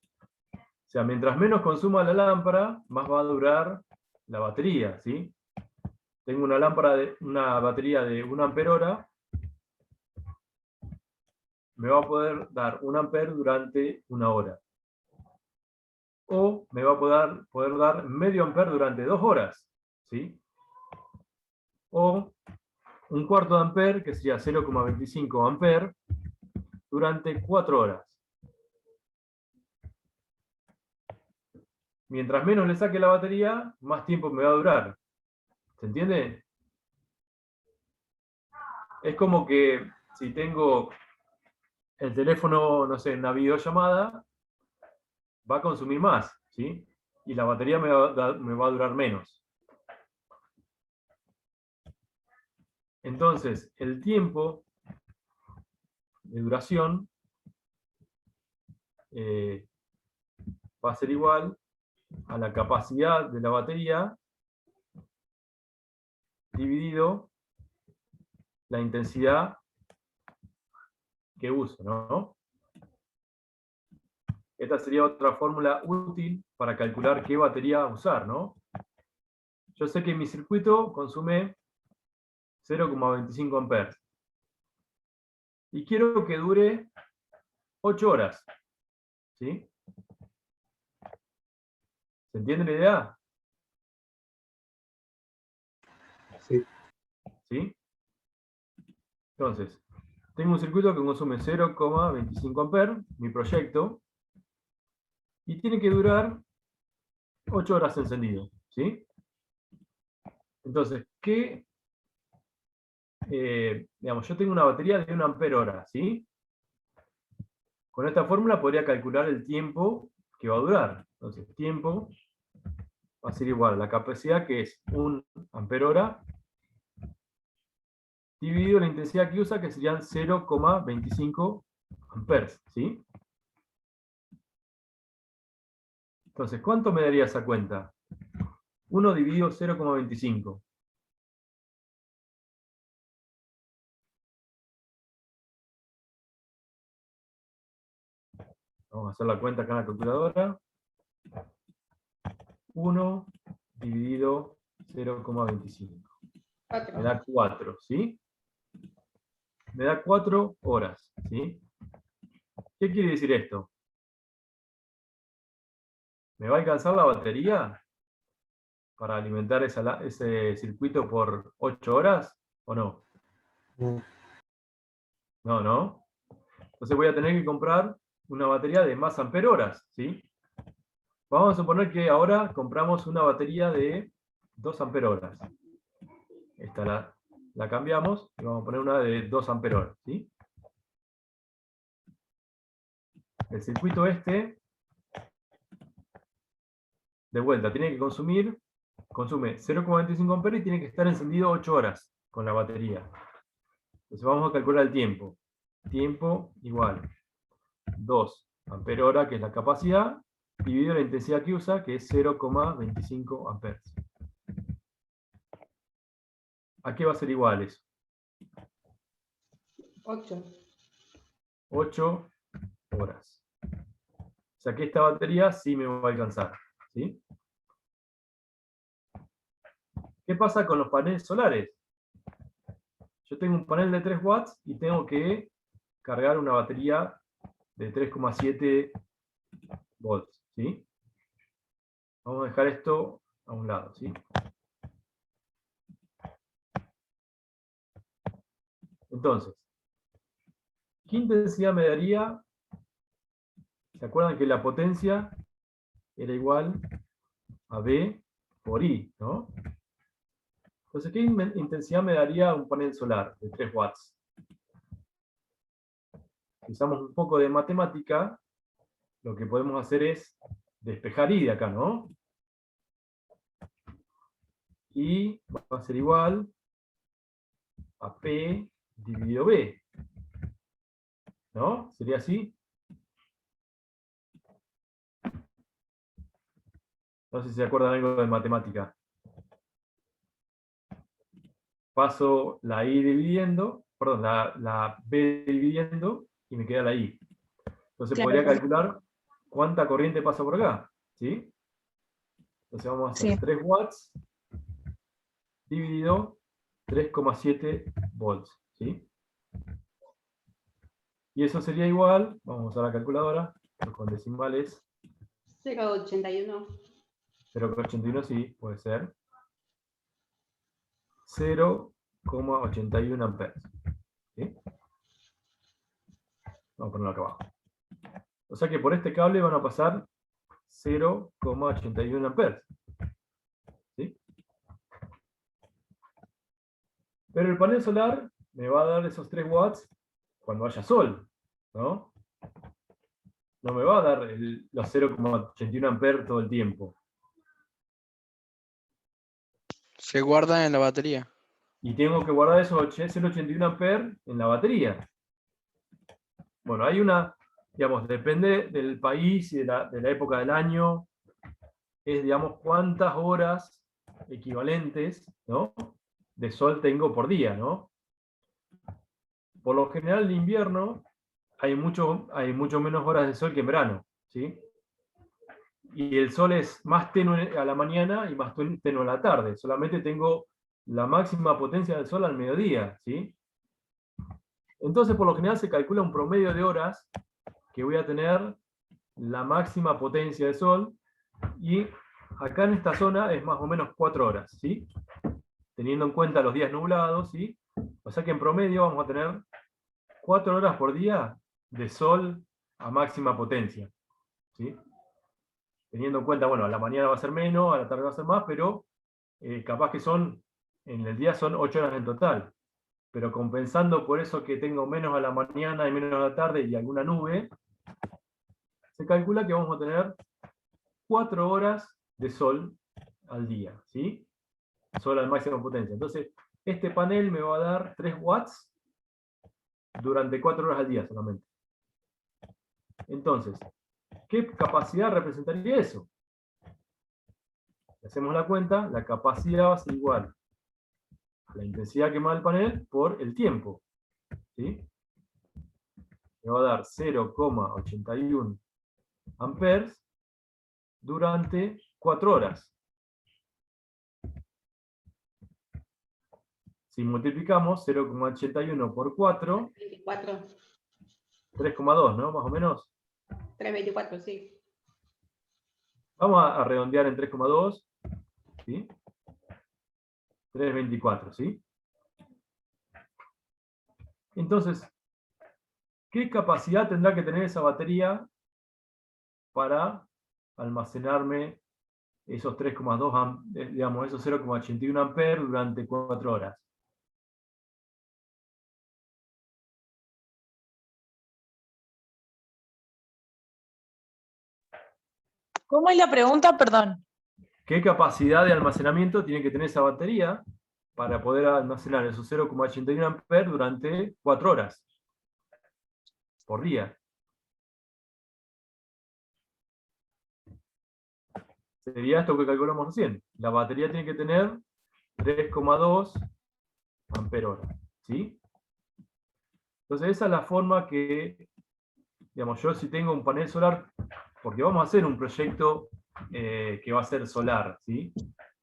O sea, mientras menos consuma la lámpara, más va a durar la batería, ¿sí? Tengo una batería de 1 ampere hora, me va a poder dar 1 ampere durante 1 hora. O me va a poder dar medio ampere durante 2 horas, ¿sí? O 1/4 de ampere, que sería 0,25 ampere, durante 4 horas. Mientras menos le saque la batería, más tiempo me va a durar. ¿Se entiende? Es como que si tengo el teléfono, no sé, en una videollamada, va a consumir más, ¿sí? Y la batería me va a durar menos. Entonces, el tiempo de duración va a ser igual a la capacidad de la batería dividido la intensidad que uso, ¿no? Esta sería otra fórmula útil para calcular qué batería usar, ¿no? Yo sé que mi circuito consume 0,25 amperes. Y quiero que dure 8 horas. ¿Sí? ¿Se entiende la idea? Sí. ¿Sí? Entonces, tengo un circuito que consume 0,25 amperes, mi proyecto, y tiene que durar 8 horas encendido. ¿Sí? Entonces, digamos, yo tengo una batería de 1 ampere hora, ¿sí? Con esta fórmula podría calcular el tiempo que va a durar. Entonces, tiempo va a ser igual a la capacidad, que es 1 ampere hora, dividido la intensidad que usa, que serían 0,25 amperes, ¿sí? Entonces, ¿cuánto me daría esa cuenta? 1 dividido 0,25. Vamos a hacer la cuenta acá en la calculadora. 1 dividido 0,25. Me da 4, ¿sí? Me da 4 horas, ¿sí? ¿Qué quiere decir esto? ¿Me va a alcanzar la batería para alimentar ese circuito por 8 horas o no? No. No, ¿no? Entonces voy a tener que comprar una batería de más ampere horas, ¿sí? Vamos a suponer que ahora compramos una batería de 2 amperios. Esta la cambiamos y vamos a poner una de 2 amperios, ¿sí? El circuito este, de vuelta, tiene que consume 0,25 amperios y tiene que estar encendido 8 horas con la batería. Entonces vamos a calcular el tiempo. Tiempo igual 2 amperios, que es la capacidad, dividido la intensidad que usa, que es 0,25 amperes. ¿A qué va a ser igual eso? 8. 8 horas. O sea que esta batería sí me va a alcanzar, ¿sí? ¿Qué pasa con los paneles solares? Yo tengo un panel de 3 watts y tengo que cargar una batería de 3,7 volts, ¿sí? Vamos a dejar esto a un lado, ¿sí? Entonces, ¿qué intensidad me daría? ¿Se acuerdan que la potencia era igual a B por I, ¿no? Entonces, ¿qué intensidad me daría un panel solar de 3 watts? Si usamos un poco de matemática, lo que podemos hacer es despejar I de acá, ¿no? Y va a ser igual a P dividido B. ¿No? ¿Sería así? No sé si se acuerdan algo de matemática. Paso la I dividiendo, perdón, la B dividiendo, y me queda la I. Entonces Claro. podría calcular cuánta corriente pasa por acá, ¿sí? Entonces vamos a hacer Sí. 3 watts dividido 3,7 volts, ¿sí? Y eso sería igual, vamos a usar la calculadora, pero con decimales. 0,81. 0,81 sí, puede ser. 0,81 amperes. ¿Sí? Vamos a ponerlo acá abajo. O sea que por este cable van a pasar 0,81 amperes. ¿Sí? Pero el panel solar me va a dar esos 3 watts cuando haya sol, ¿no? No me va a dar los 0,81 amperes todo el tiempo. Se guardan en la batería. Y tengo que guardar esos 0,81 amperes en la batería. Bueno, hay una, digamos, depende del país y de la época del año, es, digamos, cuántas horas equivalentes, ¿no?, de sol tengo por día, ¿no? Por lo general en invierno hay mucho menos horas de sol que en verano, ¿sí? Y el sol es más tenue a la mañana y más tenue a la tarde. Solamente tengo la máxima potencia del sol al mediodía, ¿sí? Entonces, por lo general se calcula un promedio de horas que voy a tener la máxima potencia del sol, y acá en esta zona es más o menos 4 horas, ¿sí? Teniendo en cuenta los días nublados, ¿sí? O sea que en promedio vamos a tener 4 horas por día de sol a máxima potencia, ¿sí? Teniendo en cuenta, bueno, a la mañana va a ser menos, a la tarde va a ser más, pero capaz que en el día son 8 horas en total. Pero compensando por eso que tengo menos a la mañana y menos a la tarde y alguna nube, se calcula que vamos a tener 4 horas de sol al día, ¿sí? Sol a máxima potencia. Entonces, este panel me va a dar 3 watts durante 4 horas al día solamente. Entonces, ¿qué capacidad representaría eso? Si hacemos la cuenta, la capacidad va a ser igual a la intensidad que me da el panel por el tiempo, ¿sí? Me va a dar 0,81 amperes durante 4 horas. Si multiplicamos 0,81 por 4, 24. 3,2, ¿no? Más o menos. 3,24, sí. Vamos a redondear en 3,2, ¿sí? 3,24, ¿sí? Entonces, ¿qué capacidad tendrá que tener esa batería para almacenarme esos 3,2, digamos, esos 0,81 amperes durante 4 horas. ¿Cómo es la pregunta? Perdón. ¿Qué capacidad de almacenamiento tiene que tener esa batería para poder almacenar esos 0,81 amperes durante 4 horas por día? Sería esto que calculamos recién. La batería tiene que tener 3,2 amperes hora. ¿Sí? Entonces esa es la forma que, digamos, yo si tengo un panel solar, porque vamos a hacer un proyecto que va a ser solar, ¿sí?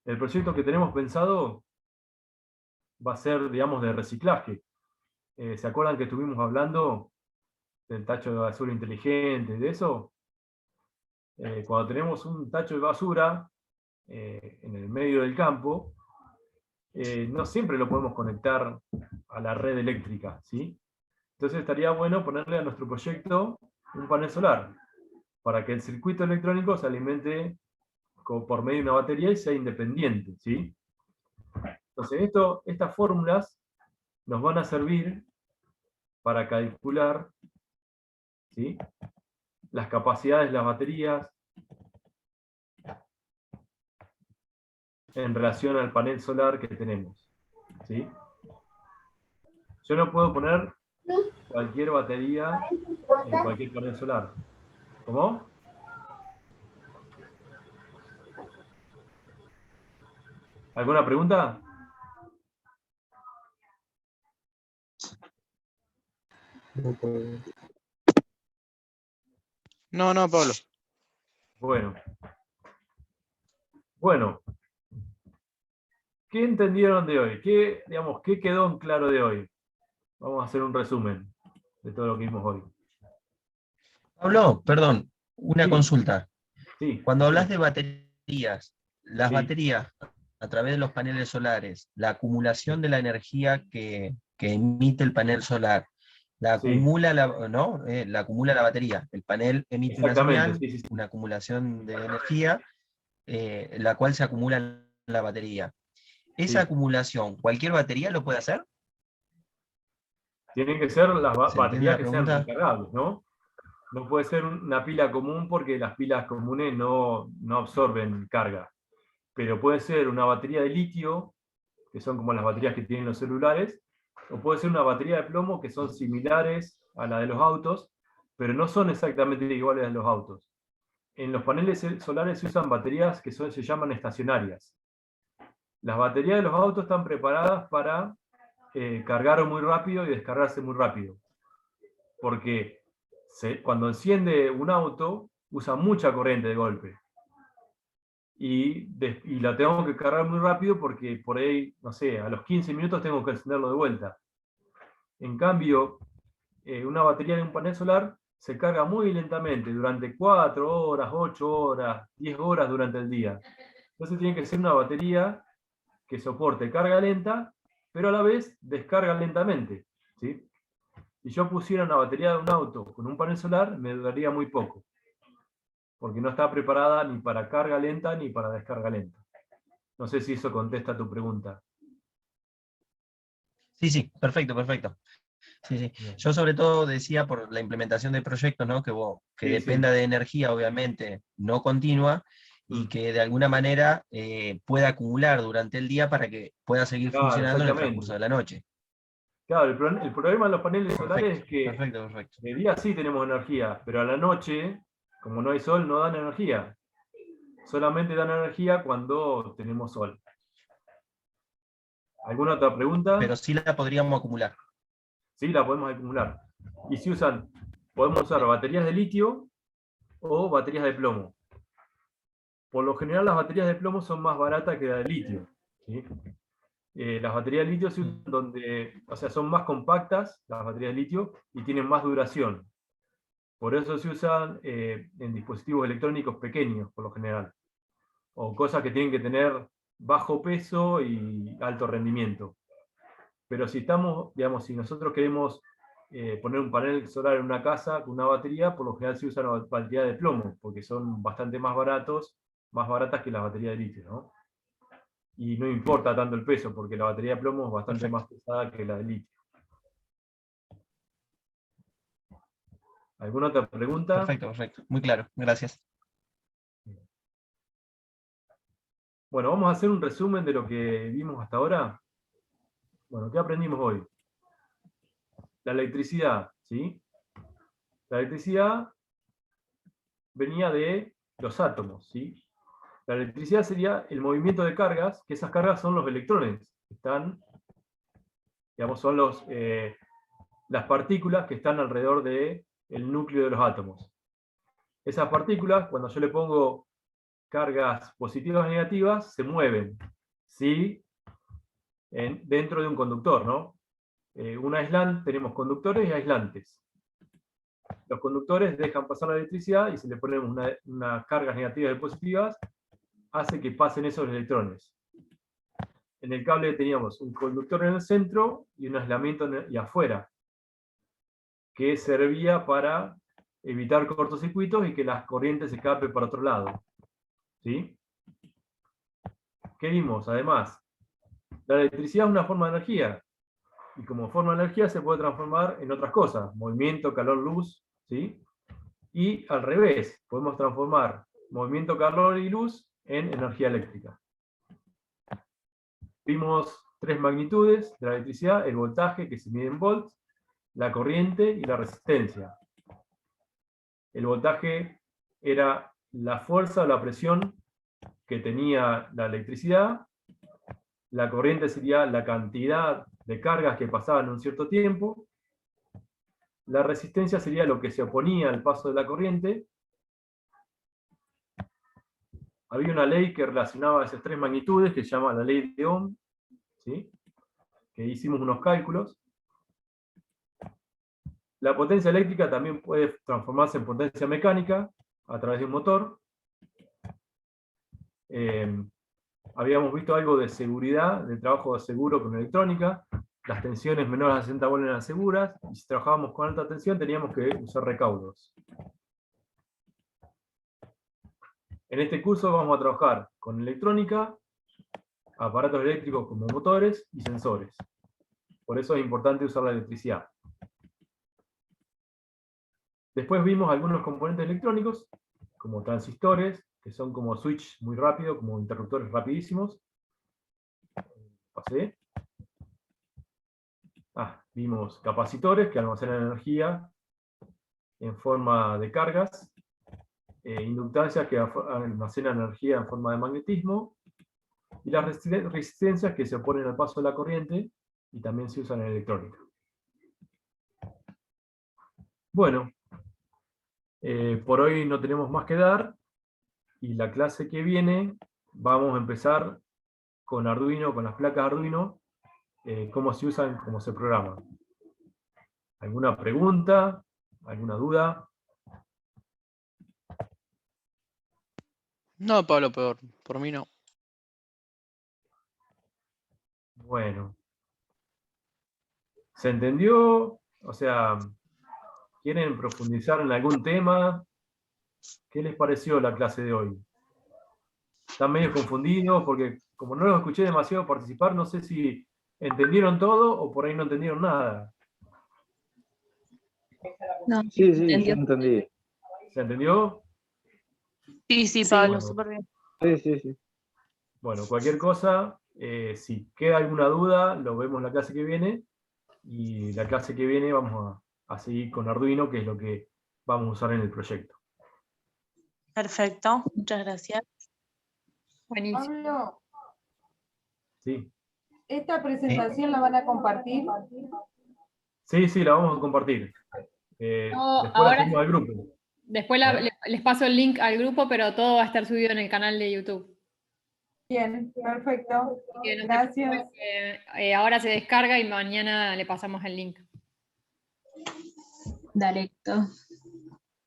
El proyecto que tenemos pensado va a ser, digamos, de reciclaje. ¿Se acuerdan que estuvimos hablando del tacho de basura inteligente, de eso? Cuando tenemos un tacho de basura en el medio del campo, no siempre lo podemos conectar a la red eléctrica, ¿sí? Entonces estaría bueno ponerle a nuestro proyecto un panel solar, para que el circuito electrónico se alimente por medio de una batería y sea independiente, ¿sí? Entonces estas fórmulas nos van a servir para calcular, ¿sí?, las capacidades de las baterías en relación al panel solar que tenemos, ¿sí? Yo no puedo poner cualquier batería en cualquier panel solar. ¿Cómo? ¿Alguna pregunta? No, no, Pablo. Bueno. ¿Qué entendieron de hoy? ¿Qué quedó en claro de hoy? Vamos a hacer un resumen de todo lo que vimos hoy. Pablo, perdón, una Sí. consulta. Sí. Cuando hablas de baterías, las Sí. baterías a través de los paneles solares, la acumulación de la energía que emite el panel solar, la Sí. acumula ¿no? La acumula la batería. El panel emite una Exactamente, señal, sí. una acumulación de energía, la cual se acumula en la batería. Esa Sí. acumulación, ¿cualquier batería lo puede hacer? Tienen que ser las ¿Se entiende baterías la que sean pregunta? recargables, ¿no? No puede ser una pila común porque las pilas comunes no absorben carga. Pero puede ser una batería de litio, que son como las baterías que tienen los celulares, o puede ser una batería de plomo que son similares a la de los autos, pero no son exactamente iguales a los autos. En los paneles solares se usan baterías que se llaman estacionarias. Las baterías de los autos están preparadas para cargar muy rápido y descargarse muy rápido. Porque cuando enciende un auto, usa mucha corriente de golpe. Y la tengo que cargar muy rápido porque por ahí, no sé, a los 15 minutos tengo que encenderlo de vuelta. En cambio, una batería de un panel solar se carga muy lentamente, durante 4 horas, 8 horas, 10 horas durante el día. Entonces tiene que ser una batería que soporte carga lenta, pero a la vez descarga lentamente, ¿sí? Si yo pusiera una batería de un auto con un panel solar, me duraría muy poco, porque no está preparada ni para carga lenta ni para descarga lenta. No sé si eso contesta tu pregunta. Sí, perfecto. Sí. Yo sobre todo decía por la implementación de proyectos, ¿no? Que Sí, dependa de energía, obviamente, no continua, y que de alguna manera pueda acumular durante el día para que pueda seguir Claro, funcionando en el exactamente. transcurso de la noche. Claro, el problema de los paneles solares es que Perfecto. de día sí tenemos energía, pero a la noche, como no hay sol, no dan energía. Solamente dan energía cuando tenemos sol. ¿Alguna otra pregunta? Pero sí la podríamos acumular. Sí, la podemos acumular. Y si podemos usar baterías de litio o baterías de plomo. Por lo general las baterías de plomo son más baratas que las de litio, ¿sí? Las baterías de litio se usan son más compactas, las baterías de litio, y tienen más duración. Por eso se usan en dispositivos electrónicos pequeños, por lo general. O cosas que tienen que tener bajo peso y alto rendimiento. Pero si nosotros queremos poner un panel solar en una casa con una batería, por lo general se usa una batería de plomo, porque son bastante más baratas que las baterías de litio, ¿no? Y no importa tanto el peso, porque la batería de plomo es bastante más pesada que la de litio. ¿Alguna otra pregunta? Perfecto, perfecto. Muy claro, gracias. Bueno, vamos a hacer un resumen de lo que vimos hasta ahora. Bueno, ¿qué aprendimos hoy? La electricidad, ¿sí? La electricidad venía de los átomos, ¿sí? La electricidad sería el movimiento de cargas, que esas cargas son los electrones, están, digamos, son las partículas que están alrededor del núcleo de los átomos. Esas partículas, cuando yo le pongo cargas positivas o negativas, se mueven, ¿sí? Dentro de un conductor, ¿no? Un aislante, tenemos conductores y aislantes. Los conductores dejan pasar la electricidad y si le ponemos unas cargas negativas y positivas, hace que pasen esos electrones. En el cable teníamos un conductor en el centro y un aislamiento y afuera, que servía para evitar cortocircuitos y que las corrientes se escapen para otro lado. ¿Sí? ¿Qué vimos? Además, la electricidad es una forma de energía, y como forma de energía se puede transformar en otras cosas, movimiento, calor, luz, ¿sí? Y al revés, podemos transformar movimiento, calor y luz en energía eléctrica. Vimos 3 magnitudes de la electricidad: el voltaje, que se mide en volts, la corriente y la resistencia. El voltaje era la fuerza o la presión que tenía la electricidad. La corriente sería la cantidad de cargas que pasaban en un cierto tiempo. La resistencia sería lo que se oponía al paso de la corriente. Había una ley que relacionaba esas 3 magnitudes, que se llama la ley de Ohm, ¿sí? Que hicimos unos cálculos. La potencia eléctrica también puede transformarse en potencia mecánica a través de un motor. Habíamos visto algo de seguridad, de trabajo seguro con electrónica. Las tensiones menores a 60 voltios eran seguras, y si trabajábamos con alta tensión teníamos que usar recaudos. En este curso vamos a trabajar con electrónica, aparatos eléctricos como motores y sensores. Por eso es importante usar la electricidad. Después vimos algunos componentes electrónicos, como transistores, que son como switch muy rápido, como interruptores rapidísimos. Pasé. Vimos capacitores que almacenan energía en forma de cargas, inductancias que almacenan energía en forma de magnetismo, y las resistencias que se oponen al paso de la corriente y también se usan en electrónica. Bueno, por hoy no tenemos más que dar, y la clase que viene vamos a empezar con Arduino, con las placas Arduino, cómo se usan, cómo se programan. ¿Alguna pregunta? ¿Alguna duda? No, Pablo, por mí no. Bueno. ¿Se entendió? O sea, ¿quieren profundizar en algún tema? ¿Qué les pareció la clase de hoy? ¿Están medio confundidos? Porque como no los escuché demasiado participar, no sé si entendieron todo o por ahí no entendieron nada. No, Sí, yo entendí. ¿Se entendió? Sí, Sí. Pablo, Bueno. súper bien. Sí. Bueno, cualquier cosa, si queda alguna duda, lo vemos la clase que viene. Y la clase que viene vamos a seguir con Arduino, que es lo que vamos a usar en el proyecto. Perfecto, muchas gracias. Buenísimo. Pablo, ¿Sí? ¿esta presentación la van a compartir? Sí, la vamos a compartir. No, después la ahora subimos al grupo. Después ¿Eh? les paso el link al grupo, pero todo va a estar subido en el canal de YouTube. Bien, perfecto. Así que no se Gracias. preocupen que, ahora se descarga y mañana le pasamos el link. Dale, Héctor.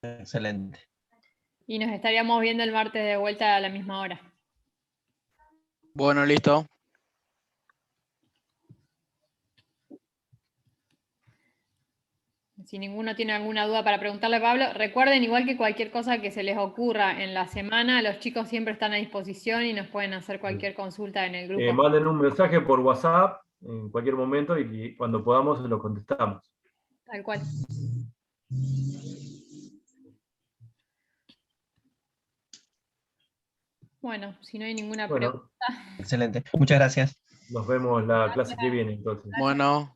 Excelente. Y nos estaríamos viendo el martes de vuelta a la misma hora. Bueno, listo. si ninguno tiene alguna duda para preguntarle a Pablo, recuerden igual que cualquier cosa que se les ocurra en la semana, los chicos siempre están a disposición y nos pueden hacer cualquier consulta en el grupo. Manden un mensaje por WhatsApp en cualquier momento y cuando podamos lo contestamos. Tal cual. Bueno, si no hay ninguna pregunta. Excelente. Muchas gracias. Nos vemos la clase que viene entonces. Bueno,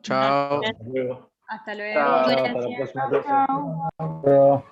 chao. Hasta luego. Hasta luego. Chao, hasta la próxima clase.